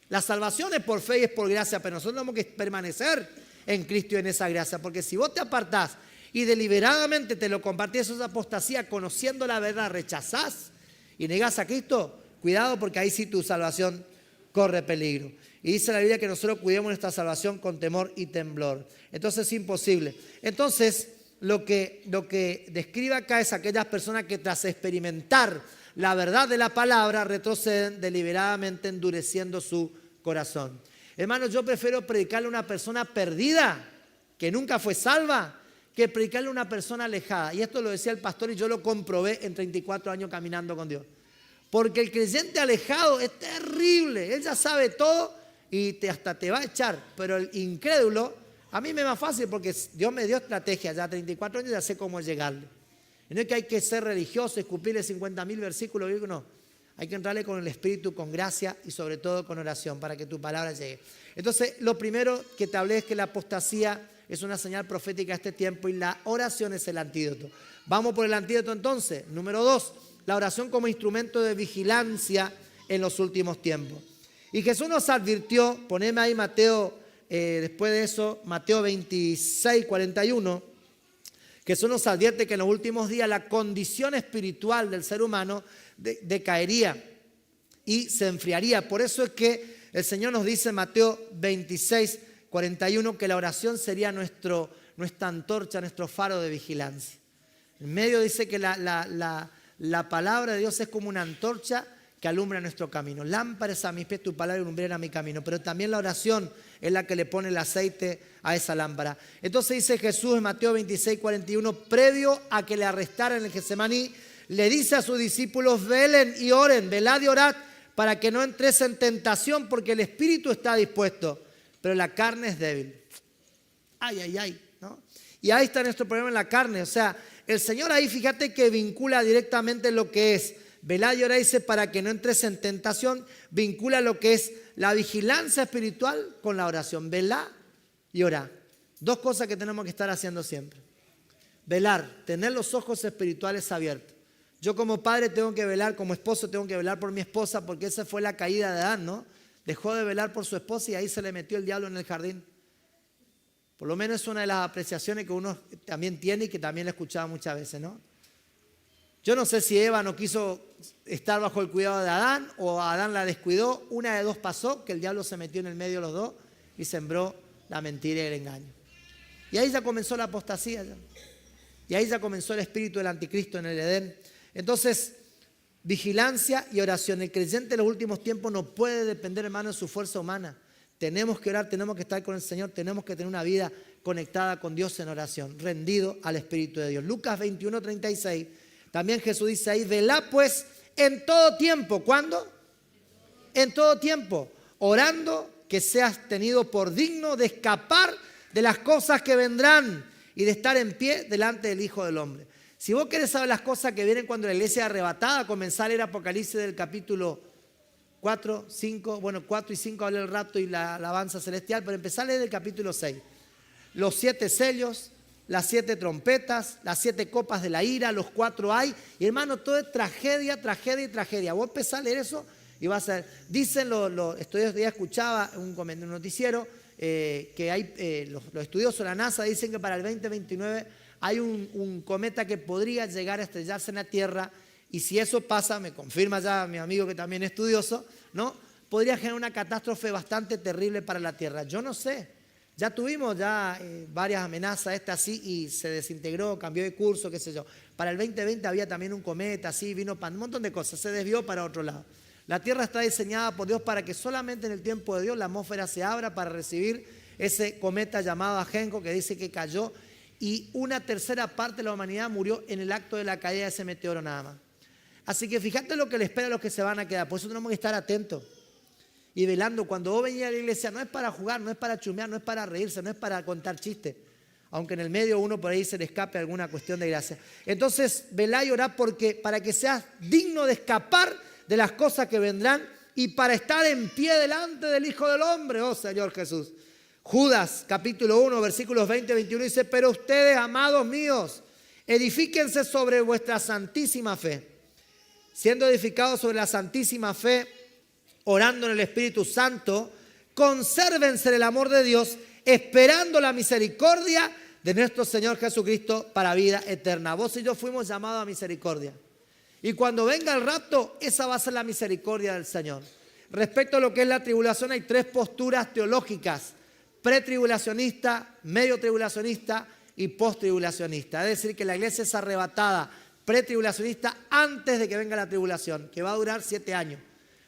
La salvación es por fe y es por gracia, pero nosotros tenemos que permanecer en Cristo y en esa gracia. Porque si vos te apartás y deliberadamente te lo compartís, eso es apostasía, conociendo la verdad, rechazás y negás a Cristo, cuidado, porque ahí sí tu salvación corre peligro. Y dice la Biblia que nosotros cuidemos nuestra salvación con temor y temblor. Entonces es imposible. Entonces lo que describe acá es aquellas personas que tras experimentar la verdad de la palabra retroceden deliberadamente endureciendo su corazón. Hermanos, yo prefiero predicarle a una persona perdida que nunca fue salva que predicarle a una persona alejada. Y esto lo decía el pastor y yo lo comprobé en 34 años caminando con Dios. Porque el creyente alejado es terrible. Él ya sabe todo y hasta te va a echar. Pero el incrédulo, a mí me es más fácil porque Dios me dio estrategia. Ya 34 años ya sé cómo llegarle. Y no es que hay que ser religioso, escupirle 50.000 versículos. No, hay que entrarle con el Espíritu, con gracia y sobre todo con oración para que tu palabra llegue. Entonces, lo primero que te hablé es que la apostasía es una señal profética a este tiempo y la oración es el antídoto. Vamos por el antídoto entonces. Número 2, la oración como instrumento de vigilancia en los últimos tiempos. Y Jesús nos advirtió, poneme ahí Mateo, después de eso, Mateo 26, 41, Jesús nos advierte que en los últimos días la condición espiritual del ser humano decaería y se enfriaría. Por eso es que el Señor nos dice en Mateo 26, 41 que la oración sería nuestra antorcha, nuestro faro de vigilancia. En medio dice que la palabra de Dios es como una antorcha que alumbra nuestro camino. Lámparas a mis pies, tu palabra y lumbrera mi camino. Pero también la oración es la que le pone el aceite a esa lámpara. Entonces dice Jesús en Mateo 26, 41, previo a que le arrestaran en el Getsemaní, le dice a sus discípulos, velen y oren, velad y orad, para que no entres en tentación, porque el espíritu está dispuesto, pero la carne es débil. Ay, ay, ay, ¿no? Y ahí está nuestro problema en la carne. O sea, el Señor ahí, fíjate que vincula directamente lo que es velad y orad, dice, para que no entres en tentación, vincula lo que es la vigilancia espiritual con la oración. Velad y orad. Dos cosas que tenemos que estar haciendo siempre. Velar, tener los ojos espirituales abiertos. Yo como padre tengo que velar, como esposo tengo que velar por mi esposa, porque esa fue la caída de Adán, ¿no? Dejó de velar por su esposa y ahí se le metió el diablo en el jardín. Por lo menos es una de las apreciaciones que uno también tiene y que también le he escuchado muchas veces, ¿no? Yo no sé si Eva no quiso estar bajo el cuidado de Adán o Adán la descuidó. Una de dos pasó, que el diablo se metió en el medio de los dos y sembró la mentira y el engaño. Y ahí ya comenzó la apostasía. Y ahí ya comenzó el espíritu del anticristo en el Edén. Entonces, vigilancia y oración. El creyente en los últimos tiempos no puede depender, hermano, de su fuerza humana. Tenemos que orar, tenemos que estar con el Señor, tenemos que tener una vida conectada con Dios en oración, rendido al Espíritu de Dios. Lucas 21, 36. También Jesús dice ahí, velad pues en todo tiempo. ¿Cuándo? En todo tiempo. Orando que seas tenido por digno de escapar de las cosas que vendrán y de estar en pie delante del Hijo del Hombre. Si vos querés saber las cosas que vienen cuando la iglesia es arrebatada, comenzar a leer Apocalipsis del capítulo 4, 5, bueno, 4 y 5 habla el rapto y la alabanza celestial, pero empezar a leer del capítulo 6. Los 7 sellos, las 7 trompetas, las 7 copas de la ira, los 4 ay. Y hermano, todo es tragedia, tragedia y tragedia. Vos empezás a leer eso y vas a ver. Dicen estos días escuchaba un noticiero que hay los estudiosos de la NASA dicen que para el 2029 hay un cometa que podría llegar a estrellarse en la Tierra. Y si eso pasa, me confirma ya mi amigo que también es estudioso, ¿no? Podría generar una catástrofe bastante terrible para la Tierra. Yo no sé, ya tuvimos varias amenazas así y se desintegró, cambió de curso, qué sé yo. Para el 2020 había también un cometa, así, vino un montón de cosas, se desvió para otro lado. La Tierra está diseñada por Dios para que solamente en el tiempo de Dios la atmósfera se abra para recibir ese cometa llamado Ajenjo que dice que cayó y una tercera parte de la humanidad murió en el acto de la caída de ese meteoro nada más. Así que fíjate lo que le espera a los que se van a quedar. Por eso tenemos que estar atentos y velando. Cuando vos venís a la iglesia no es para jugar, no es para chumear, no es para reírse, no es para contar chistes. Aunque en el medio uno por ahí se le escape alguna cuestión de gracia. Entonces velá y orá para que seas digno de escapar de las cosas que vendrán y para estar en pie delante del Hijo del Hombre, oh Señor Jesús. Judas capítulo 1 versículos 20 y 21 dice: pero ustedes, amados míos, edifíquense sobre vuestra santísima fe. Siendo edificados sobre la santísima fe, orando en el Espíritu Santo, consérvense el amor de Dios, esperando la misericordia de nuestro Señor Jesucristo para vida eterna. Vos y yo fuimos llamados a misericordia. Y cuando venga el rapto, esa va a ser la misericordia del Señor. Respecto a lo que es la tribulación, hay 3 posturas teológicas: pretribulacionista, medio tribulacionista y posttribulacionista. Es decir, que la iglesia es arrebatada pretribulacionista antes de que venga la tribulación, que va a durar 7 años.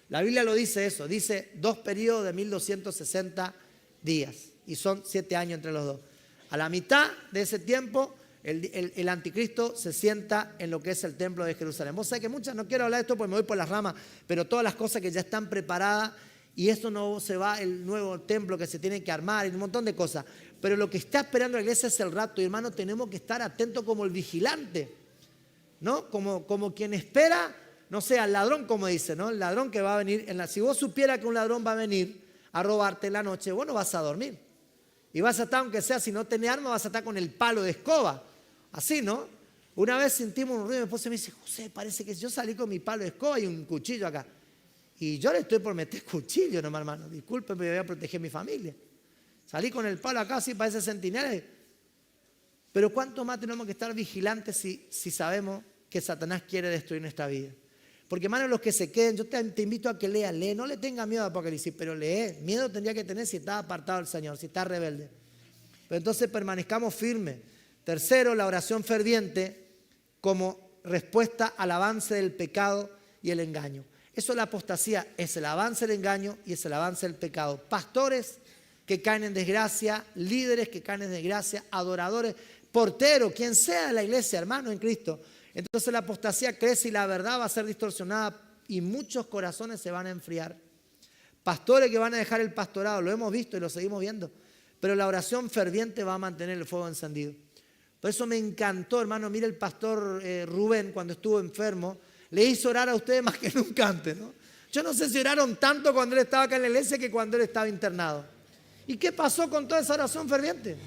La Biblia lo dice eso, dice 2 periodos de 1260 días y son 7 años entre los dos. A la mitad de ese tiempo el anticristo se sienta en lo que es el templo de Jerusalén. Vos sabés que no quiero hablar de esto porque me voy por las ramas, pero todas las cosas que ya están preparadas y esto no se va, el nuevo templo que se tiene que armar y un montón de cosas. Pero lo que está esperando la iglesia es el rapto y hermano, tenemos que estar atentos como el vigilante, ¿no? Como quien espera, no sé, al ladrón, como dice, ¿no? El ladrón que va a venir, si vos supieras que un ladrón va a venir a robarte en la noche, vos no vas a dormir. Y vas a estar, aunque sea, si no tenés arma, vas a estar con el palo de escoba. Así, ¿no? Una vez sentimos un ruido y mi esposa me dice: José, parece que yo salí con mi palo de escoba y un cuchillo acá. Y yo le estoy por meter cuchillo, no, hermano. Disculpe, me voy a proteger a mi familia. Salí con el palo acá, así parece centinela. Pero ¿cuánto más tenemos que estar vigilantes si sabemos que Satanás quiere destruir nuestra vida? Porque, hermano, los que se queden, yo te invito a que leas, lee. No le tengas miedo a Apocalipsis, pero lee. Miedo tendría que tener si estás apartado del Señor, si estás rebelde. Pero entonces permanezcamos firmes. Tercero, la oración ferviente como respuesta al avance del pecado y el engaño. Eso es la apostasía, es el avance del engaño y es el avance del pecado. Pastores que caen en desgracia, líderes que caen en desgracia, adoradores, porteros, quien sea de la iglesia, hermano en Cristo. Entonces la apostasía crece y la verdad va a ser distorsionada y muchos corazones se van a enfriar. Pastores que van a dejar el pastorado, lo hemos visto y lo seguimos viendo, pero la oración ferviente va a mantener el fuego encendido. Por eso me encantó, hermano, mire el pastor Rubén cuando estuvo enfermo, le hizo orar a ustedes más que nunca antes, ¿no? Yo no sé si oraron tanto cuando él estaba acá en la iglesia que cuando él estaba internado. ¿Y qué pasó con toda esa oración ferviente?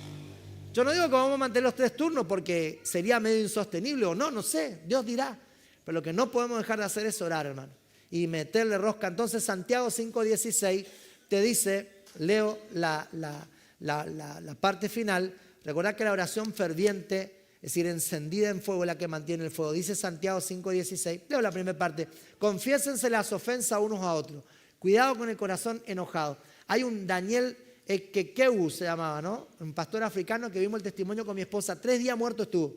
Yo no digo que vamos a mantener los 3 turnos porque sería medio insostenible o no, no sé, Dios dirá. Pero lo que no podemos dejar de hacer es orar, hermano, y meterle rosca. Entonces Santiago 5:16 te dice, leo la parte final, recordad que la oración ferviente, es decir, encendida en fuego, es la que mantiene el fuego. Dice Santiago 5:16, leo la primera parte, confiésense las ofensas unos a otros, cuidado con el corazón enojado. Hay un Daniel Kekeu se llamaba, ¿no? Un pastor africano que vimos el testimonio con mi esposa. 3 días muerto estuvo.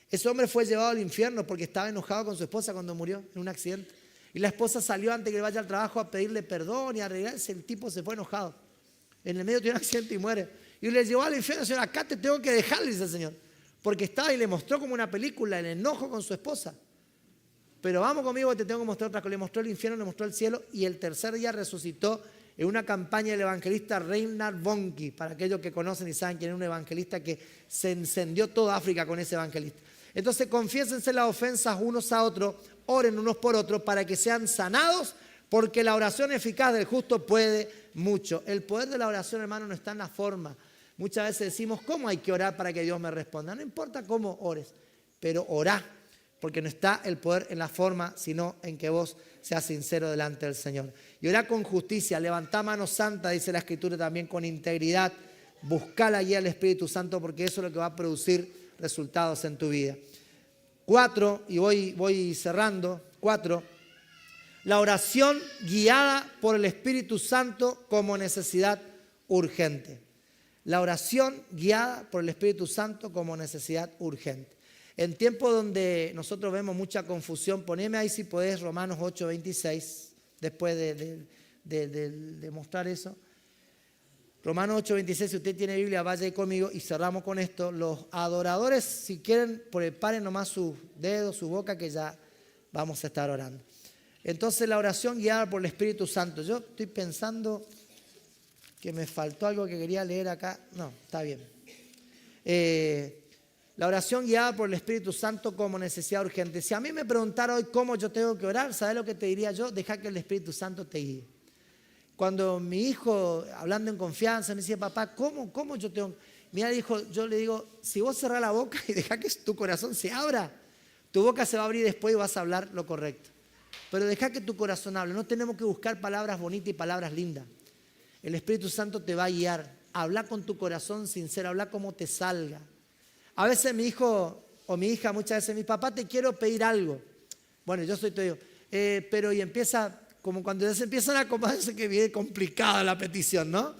Ese hombre fue llevado al infierno porque estaba enojado con su esposa cuando murió en un accidente. Y la esposa salió antes que vaya al trabajo a pedirle perdón y a arreglarse. El tipo se fue enojado. En el medio tiene un accidente y muere. Y le llevó al infierno. Señor, acá te tengo que dejar, dice el Señor. Porque estaba y le mostró como una película el enojo con su esposa. Pero vamos conmigo, te tengo que mostrar otra cosa. Le mostró el infierno, le mostró el cielo. Y el tercer día resucitó en una campaña del evangelista Reinhard Bonnke, para aquellos que conocen y saben quién es un evangelista que se encendió toda África con ese evangelista. Entonces confiésense las ofensas unos a otros, oren unos por otros para que sean sanados, porque la oración eficaz del justo puede mucho. El poder de la oración, hermano, no está en la forma, Muchas veces decimos, ¿cómo hay que orar para que Dios me responda? No importa cómo ores, pero orá, porque no está el poder en la forma, sino en que vos seas sincero delante del Señor. Y orá con justicia, levantá mano santa, dice la Escritura, también con integridad. Buscá la guía del Espíritu Santo, porque eso es lo que va a producir resultados en tu vida. 4, y voy cerrando. 4, la oración guiada por el Espíritu Santo como necesidad urgente. La oración guiada por el Espíritu Santo como necesidad urgente. En tiempos donde nosotros vemos mucha confusión, poneme ahí si podés Romanos 8:26, después de mostrar eso. Romanos 8:26, si usted tiene Biblia, vaya ahí conmigo y cerramos con esto. Los adoradores, si quieren, preparen nomás sus dedos, su boca, que ya vamos a estar orando. Entonces, la oración guiada por el Espíritu Santo. Yo estoy pensando que me faltó algo que quería leer acá. No, está bien. La oración guiada por el Espíritu Santo como necesidad urgente. Si a mí me preguntara hoy cómo yo tengo que orar, ¿sabes lo que te diría yo? Deja que el Espíritu Santo te guíe. Cuando mi hijo, hablando en confianza, me decía, papá, ¿cómo yo tengo? Mira, yo le digo, si vos cerrás la boca y deja que tu corazón se abra, tu boca se va a abrir después y vas a hablar lo correcto. Pero deja que tu corazón hable. No tenemos que buscar palabras bonitas y palabras lindas. El Espíritu Santo te va a guiar. Habla con tu corazón sincero, habla como te salga. A veces mi hijo o mi hija, muchas veces, mi papá, te quiero pedir algo. Bueno, yo soy todo, pero y empieza, como cuando ya se empiezan a acomodarse, que viene complicada la petición, ¿no?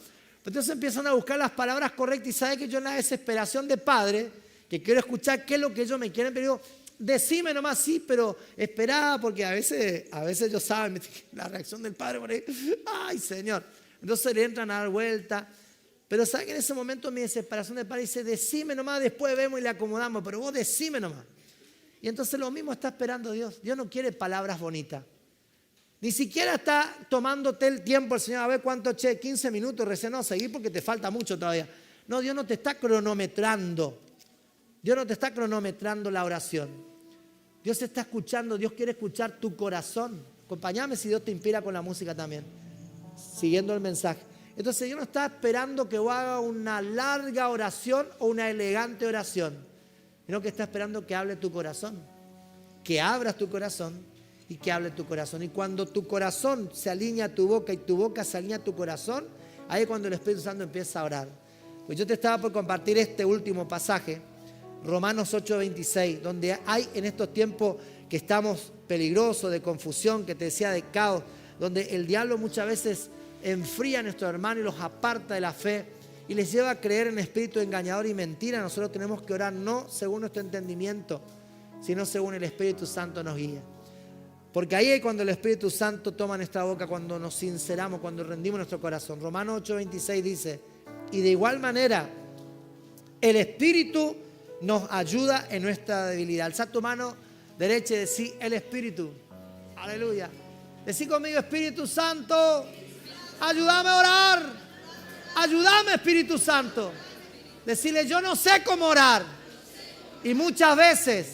Entonces empiezan a buscar las palabras correctas y sabe que yo en la desesperación de padre, que quiero escuchar qué es lo que ellos me quieren, pero digo, decime nomás sí, pero esperá, porque a veces ellos saben la reacción del padre por ahí, ay Señor. Entonces le entran a dar vuelta. Pero sabe que en ese momento mi desesperación de padre dice, decime nomás, después vemos y le acomodamos, pero vos decime nomás. Y entonces lo mismo está esperando Dios. Dios no quiere palabras bonitas. Ni siquiera está tomándote el tiempo el Señor, a ver cuánto, 15 minutos, recién no, seguir porque te falta mucho todavía. No, Dios no te está cronometrando. Dios no te está cronometrando la oración. Dios te está escuchando, Dios quiere escuchar tu corazón. Acompáñame si Dios te inspira con la música también, siguiendo el mensaje. Entonces Dios no está esperando que vos hagas una larga oración o una elegante oración, sino que está esperando que hable tu corazón, que abras tu corazón y que hable tu corazón. Y cuando tu corazón se alinea a tu boca y tu boca se alinea a tu corazón, ahí es cuando el Espíritu Santo empieza a orar. Pues yo te estaba por compartir este último pasaje, Romanos 8:26, donde hay en estos tiempos que estamos peligrosos, de confusión, que te decía, de caos, donde el diablo muchas veces enfría a nuestros hermanos y los aparta de la fe y les lleva a creer en espíritu engañador y mentira. Nosotros tenemos que orar no según nuestro entendimiento, sino según el Espíritu Santo nos guía. Porque ahí es cuando el Espíritu Santo toma nuestra boca, cuando nos sinceramos, cuando rendimos nuestro corazón. Romanos 8:26 dice, y de igual manera el Espíritu nos ayuda en nuestra debilidad. Alza tu mano derecha y decí, el Espíritu. Aleluya. Decí conmigo, Espíritu Santo, ayúdame a orar. Ayúdame, Espíritu Santo. Decirle, yo no sé cómo orar. Y muchas veces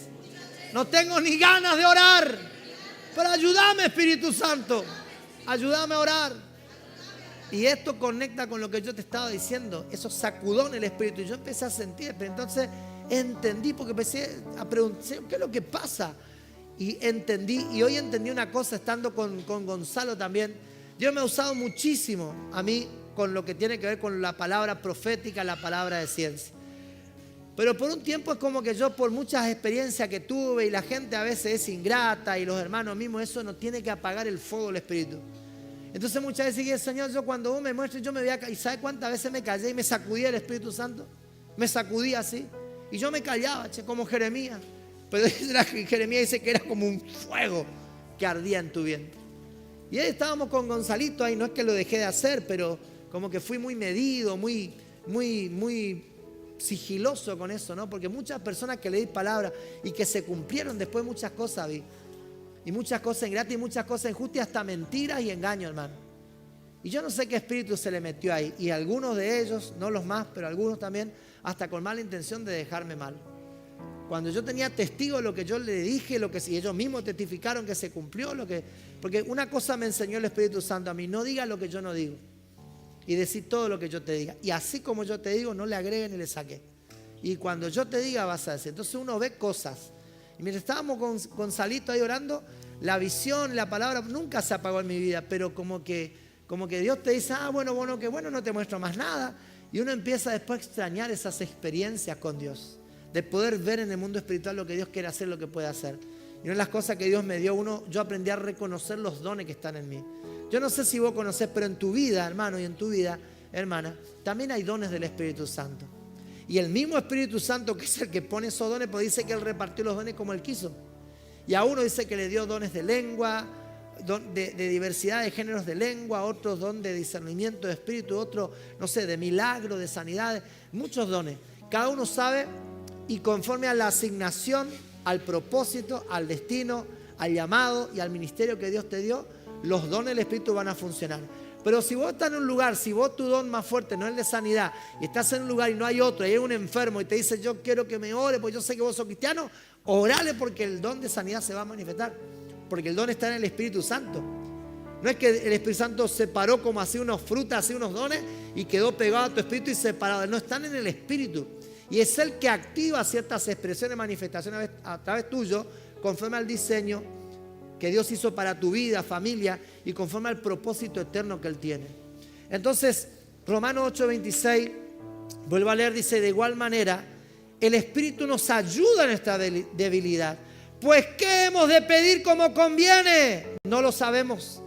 no tengo ni ganas de orar. Pero ayúdame, Espíritu Santo. Ayúdame a orar. Y esto conecta con lo que yo te estaba diciendo. Eso sacudó en el Espíritu. Y yo empecé a sentir. Pero entonces entendí, porque empecé a preguntar, ¿qué es lo que pasa? Y entendí. Y hoy entendí una cosa estando con Gonzalo también. Dios me ha usado muchísimo a mí con lo que tiene que ver con la palabra profética, la palabra de ciencia. Pero por un tiempo es como que yo, por muchas experiencias que tuve, y la gente a veces es ingrata, y los hermanos mismos, eso no tiene que apagar el fuego del Espíritu. Entonces muchas veces dije, Señor, yo cuando vos me muestres, yo me voy a... ¿Y sabes cuántas veces me callé y me sacudía el Espíritu Santo? Me sacudía así. Y yo me callaba, como Jeremías. Pero Jeremías dice que era como un fuego que ardía en tu vientre. Y ahí estábamos con Gonzalito, ahí no es que lo dejé de hacer, pero como que fui muy medido, muy sigiloso con eso, ¿no? Porque muchas personas que leí palabras y que se cumplieron después muchas cosas, vi. Y muchas cosas ingratas y muchas cosas injustas, hasta mentiras y engaños, hermano. Y yo no sé qué espíritu se le metió ahí. Y algunos de ellos, no los más, pero algunos también, hasta con mala intención de dejarme mal. Cuando yo tenía testigo de lo que yo le dije, lo que si ellos mismos testificaron que se cumplió, porque una cosa me enseñó el Espíritu Santo a mí, no diga lo que yo no digo. y decir todo lo que yo te diga. Y así como yo te digo, no le agregue ni le saque. Y cuando yo te diga, vas a decir. Entonces uno ve cosas. Y mientras estábamos con Gonzalito ahí orando, la visión, la palabra nunca se apagó en mi vida, pero como que Dios te dice, bueno, que bueno, no te muestro más nada. Y uno empieza después a extrañar esas experiencias con Dios, de poder ver en el mundo espiritual lo que Dios quiere hacer, lo que puede hacer. Y una de las cosas que Dios me dio, yo aprendí a reconocer los dones que están en mí. Yo no sé si vos conocés, pero en tu vida, hermano, y en tu vida, hermana, también hay dones del Espíritu Santo. Y el mismo Espíritu Santo, que es el que pone esos dones, pues dice que Él repartió los dones como Él quiso. Y a uno dice que le dio dones de lengua, de diversidad de géneros de lengua, otros don de discernimiento de espíritu, otro, no sé, de milagro, de sanidad, muchos dones. Cada uno sabe, y conforme a la asignación, al propósito, al destino, al llamado y al ministerio que Dios te dio, los dones del Espíritu van a funcionar. Pero si vos estás en un lugar, si vos tu don más fuerte no es el de sanidad, y estás en un lugar y no hay otro, y hay un enfermo y te dice, yo quiero que me ore, porque yo sé que vos sos cristiano, orale porque el don de sanidad se va a manifestar. Porque el don está en el Espíritu Santo. No es que el Espíritu Santo separó como así unas frutas, así unos dones, y quedó pegado a tu espíritu y separado. No, están en el Espíritu. Y es el que activa ciertas expresiones, manifestaciones a través tuyo, conforme al diseño que Dios hizo para tu vida, familia, y conforme al propósito eterno que Él tiene. Entonces, Romanos 8:26, vuelvo a leer, dice, de igual manera, el Espíritu nos ayuda en esta debilidad. Pues, ¿qué hemos de pedir como conviene? No lo sabemos,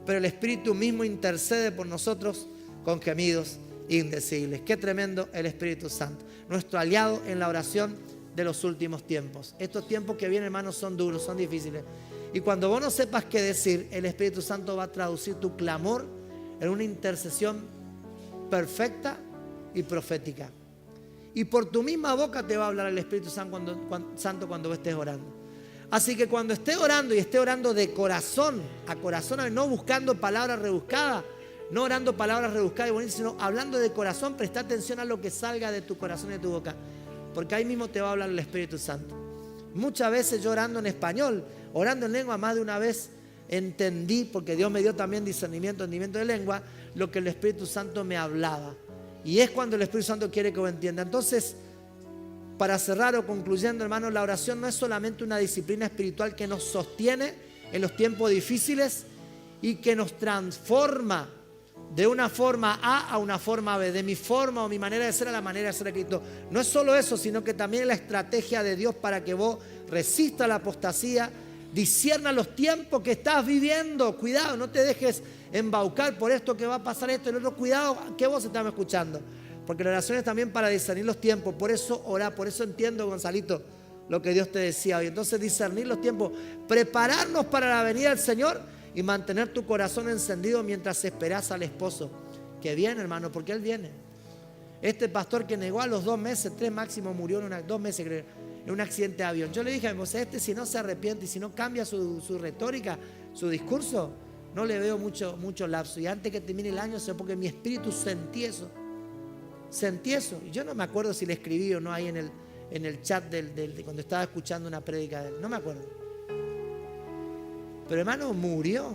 pero el Espíritu mismo intercede por nosotros con gemidos indecibles. Qué tremendo el Espíritu Santo, nuestro aliado en la oración de los últimos tiempos. Estos tiempos que vienen, hermanos, son duros, son difíciles. Y cuando vos no sepas qué decir, el Espíritu Santo va a traducir tu clamor en una intercesión perfecta y profética. Y por tu misma boca te va a hablar el Espíritu Santo cuando estés orando. Así que cuando esté orando y esté orando de corazón a corazón, no buscando palabras rebuscadas, no orando palabras rebuscadas y bonitas, sino hablando de corazón, presta atención a lo que salga de tu corazón y de tu boca, porque ahí mismo te va a hablar el Espíritu Santo. Muchas veces yo orando en español, orando en lengua, más de una vez entendí, porque Dios me dio también discernimiento, entendimiento de lengua, lo que el Espíritu Santo me hablaba. Y es cuando el Espíritu Santo quiere que lo entienda. Entonces, para cerrar o concluyendo, hermanos, la oración no es solamente una disciplina espiritual que nos sostiene en los tiempos difíciles y que nos transforma de una forma A a una forma B, de mi forma o mi manera de ser a la manera de ser de Cristo. No es solo eso, sino que también es la estrategia de Dios para que vos resistas la apostasía, discierna los tiempos que estás viviendo. Cuidado, no te dejes embaucar por esto que va a pasar, esto y lo otro. Cuidado que vos estás escuchando. Porque la oración es también para discernir los tiempos. Por eso orá, por eso entiendo, Gonzalito, lo que Dios te decía hoy. Entonces discernir los tiempos, prepararnos para la venida del Señor y mantener tu corazón encendido mientras esperas al esposo. Que viene, hermano, porque Él viene. Este pastor que negó a los 2 meses, 3 máximo, murió en 2 meses en un accidente de avión. Yo le dije a mi esposa, si no se arrepiente y si no cambia su retórica, su discurso, no le veo mucho lapso. Y antes que termine el año, porque mi espíritu sentí eso. Sentí eso. Y yo no me acuerdo si le escribí o no ahí en el chat de cuando estaba escuchando una prédica de él. No me acuerdo. Pero hermano, murió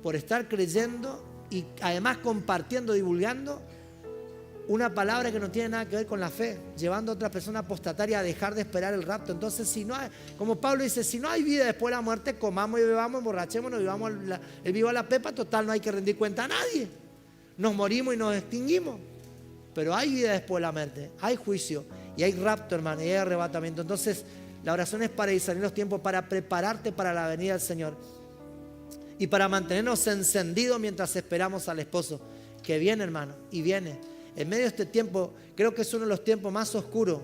por estar creyendo y además compartiendo, divulgando una palabra que no tiene nada que ver con la fe, llevando a otra persona apostataria a dejar de esperar el rapto. Entonces, si no hay, como Pablo dice, si no hay vida después de la muerte, comamos y bebamos, emborrachémonos, vivamos el vivo a la pepa, total, no hay que rendir cuenta a nadie. Nos morimos y nos extinguimos. Pero hay vida después de la muerte, hay juicio y hay rapto, hermano, y hay arrebatamiento. Entonces, la oración es para discernir los tiempos, para prepararte para la venida del Señor y para mantenernos encendidos mientras esperamos al esposo, que viene, hermano, y viene. En medio de este tiempo, creo que es uno de los tiempos más oscuros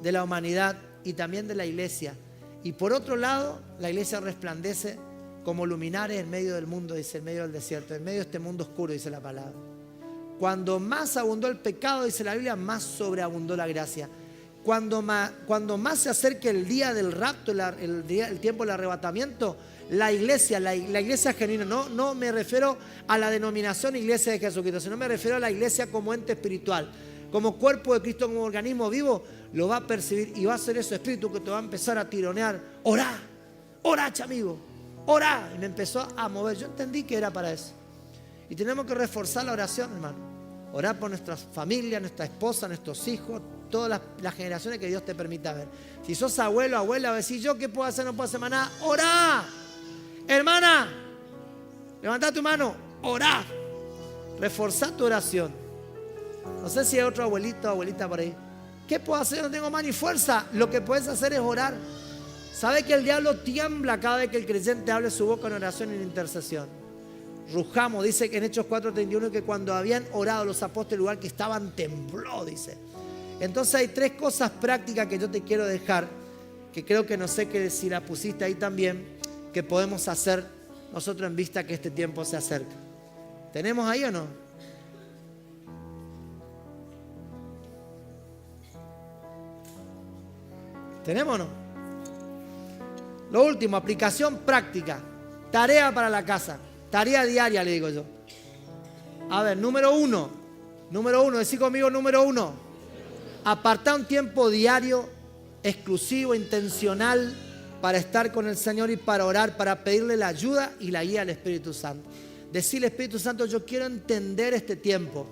de la humanidad y también de la iglesia. Y por otro lado, la iglesia resplandece como luminares en medio del mundo, dice, en medio del desierto, en medio de este mundo oscuro, dice la palabra. Cuando más abundó el pecado, dice la Biblia, más sobreabundó la gracia. Cuando más se acerque el día del rapto, el tiempo del arrebatamiento, la iglesia genuina, no me refiero a la denominación Iglesia de Jesucristo, sino me refiero a la iglesia como ente espiritual, como cuerpo de Cristo, como organismo vivo, lo va a percibir y va a ser ese espíritu que te va a empezar a tironear. Orá, amigo, orá. Y me empezó a mover. Yo entendí que era para eso. Y tenemos que reforzar la oración, hermano. orar por nuestras familias, nuestra esposa, nuestros hijos, todas las generaciones que Dios te permita ver. Si sos abuelo, abuela, vas a decir, ¿yo qué puedo hacer? No puedo hacer más nada. ¡Orá! Hermana, levantá tu mano, orá. Reforzá tu oración. No sé si hay otro abuelito o abuelita por ahí. ¿Qué puedo hacer? No tengo más ni fuerza. Lo que puedes hacer es orar. ¿Sabe que el diablo tiembla cada vez que el creyente abre su boca en oración y en intercesión? Rujamos, dice que en Hechos 4:31 que cuando habían orado los apóstoles, el lugar que estaban tembló, dice. Entonces hay 3 cosas prácticas que yo te quiero dejar, que creo que no sé que si la pusiste ahí también, que podemos hacer nosotros en vista que este tiempo se acerca. ¿Tenemos ahí o no? ¿Tenemos o no? Lo último, aplicación práctica. Tarea para la casa. Tarea diaria, le digo yo. A ver, número uno, decí conmigo número 1. Apartá un tiempo diario, exclusivo, intencional, para estar con el Señor y para orar, para pedirle la ayuda y la guía al Espíritu Santo. Decirle, Espíritu Santo, yo quiero entender este tiempo.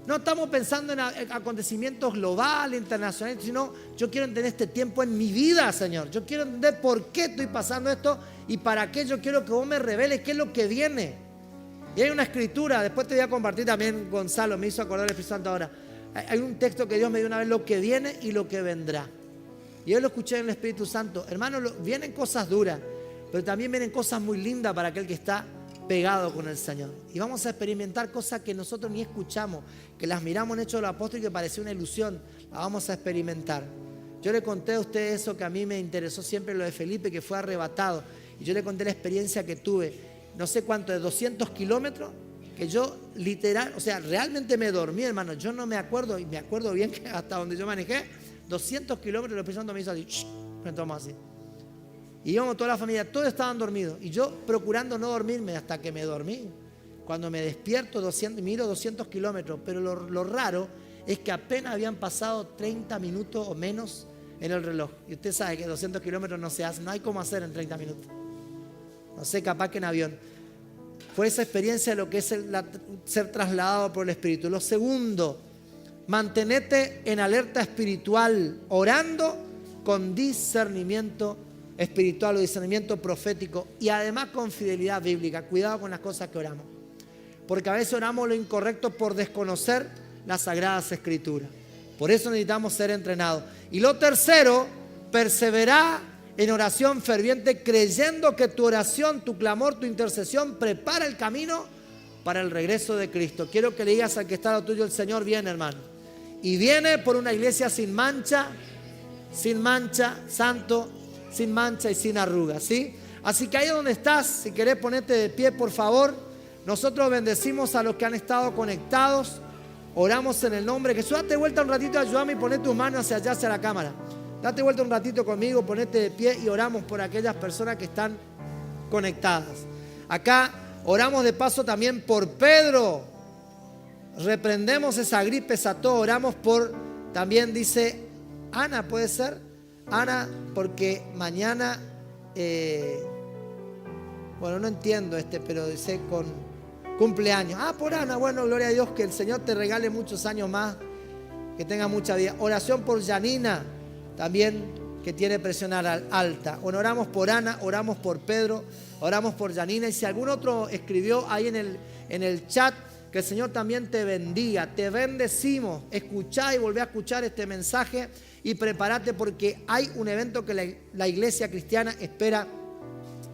No estamos pensando en acontecimientos globales, internacionales, sino yo quiero entender este tiempo en mi vida, Señor. Yo quiero entender por qué estoy pasando esto y para qué yo quiero que vos me reveles qué es lo que viene. Y hay una escritura, después te voy a compartir también, Gonzalo, me hizo acordar el Espíritu Santo ahora. Hay un texto que Dios me dio una vez, lo que viene y lo que vendrá. Y yo lo escuché en el Espíritu Santo. Hermano, vienen cosas duras, pero también vienen cosas muy lindas para aquel que está pegado con el Señor. Y vamos a experimentar cosas que nosotros ni escuchamos, que las miramos en Hechos de los Apóstoles y que parecía una ilusión. Las vamos a experimentar. Yo le conté a ustedes eso que a mí me interesó siempre, lo de Felipe, que fue arrebatado. Y yo le conté la experiencia que tuve, no sé cuánto, de 200 kilómetros, que yo literal, o sea, realmente me dormí, hermano. Yo no me acuerdo, y me acuerdo bien que hasta donde yo manejé, 200 kilómetros, el Espíritu Santo me hizo así, me tomó así. Y íbamos toda la familia, todos estaban dormidos. Y yo procurando no dormirme hasta que me dormí. Cuando me despierto, miro 200 kilómetros. Pero lo raro es que apenas habían pasado 30 minutos o menos en el reloj. Y usted sabe que 200 kilómetros no se hace, no hay cómo hacer en 30 minutos. No sé, capaz que en avión. Fue esa experiencia de lo que es ser trasladado por el Espíritu. Lo segundo, mantenete en alerta espiritual, orando con discernimiento espiritual o discernimiento profético y además con fidelidad bíblica. Cuidado con las cosas que oramos, porque a veces oramos lo incorrecto por desconocer las Sagradas Escrituras. Por eso necesitamos ser entrenados. Y lo tercero, persevera en oración ferviente, creyendo que tu oración, tu clamor, tu intercesión prepara el camino para el regreso de Cristo. Quiero que le digas al que está a lo tuyo, el Señor viene, hermano. Y viene por una iglesia sin mancha, santo, sin mancha y sin arrugas, ¿sí? Así que ahí donde estás, si querés ponerte de pie, por favor. Nosotros bendecimos a los que han estado conectados. Oramos en el nombre de Jesús. Date vuelta un ratito, ayúdame y poné tus manos hacia allá, hacia la cámara. Date vuelta un ratito conmigo, ponete de pie y oramos por aquellas personas que están conectadas. Acá oramos de paso también por Pedro. Reprendemos esa gripe, esa tos. Oramos por, también dice Ana, ¿puede ser? Ana, porque mañana, bueno, no entiendo pero dice con cumpleaños. Por Ana, bueno, gloria a Dios, que el Señor te regale muchos años más, que tenga mucha vida. Oración por Janina, también, que tiene presión alta. Bueno, oramos por Ana, oramos por Pedro, oramos por Janina. Y si algún otro escribió ahí en el chat, que el Señor también te bendiga. Te bendecimos. Escuchá y volvé a escuchar este mensaje y prepárate, porque hay un evento que la iglesia cristiana espera,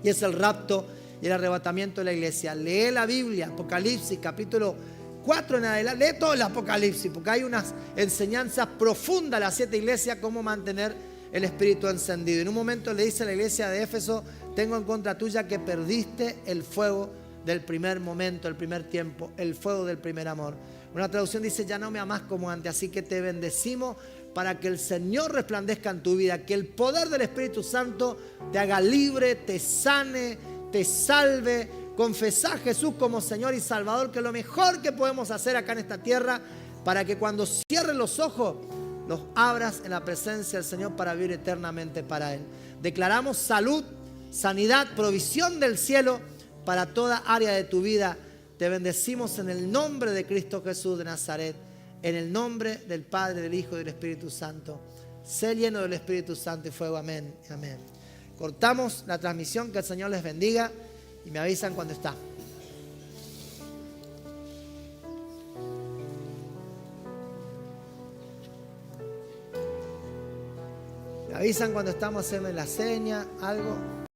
y es el rapto y el arrebatamiento de la iglesia. Lee la Biblia, Apocalipsis capítulo 4 en adelante. Lee todo el Apocalipsis, porque hay unas enseñanzas profundas a las 7 iglesias, cómo mantener el espíritu encendido. En un momento le dice a la iglesia de Éfeso: tengo en contra tuya que perdiste el fuego del primer momento, el primer tiempo, el fuego del primer amor. Una traducción dice: ya no me amás como antes. Así que te bendecimos para que el Señor resplandezca en tu vida, que el poder del Espíritu Santo te haga libre, te sane, te salve. Confesá a Jesús como Señor y Salvador, que es lo mejor que podemos hacer acá en esta tierra, para que cuando cierres los ojos, los abras en la presencia del Señor para vivir eternamente para Él. Declaramos salud, sanidad, provisión del cielo para toda área de tu vida Te bendecimos en el nombre de Cristo Jesús de Nazaret, en el nombre del Padre, del Hijo y del Espíritu Santo. Sé lleno del Espíritu Santo y fuego. Amén. Amén. Cortamos la transmisión. Que el Señor les bendiga y me avisan cuando está. Me avisan cuando estamos, hacerme la seña, algo.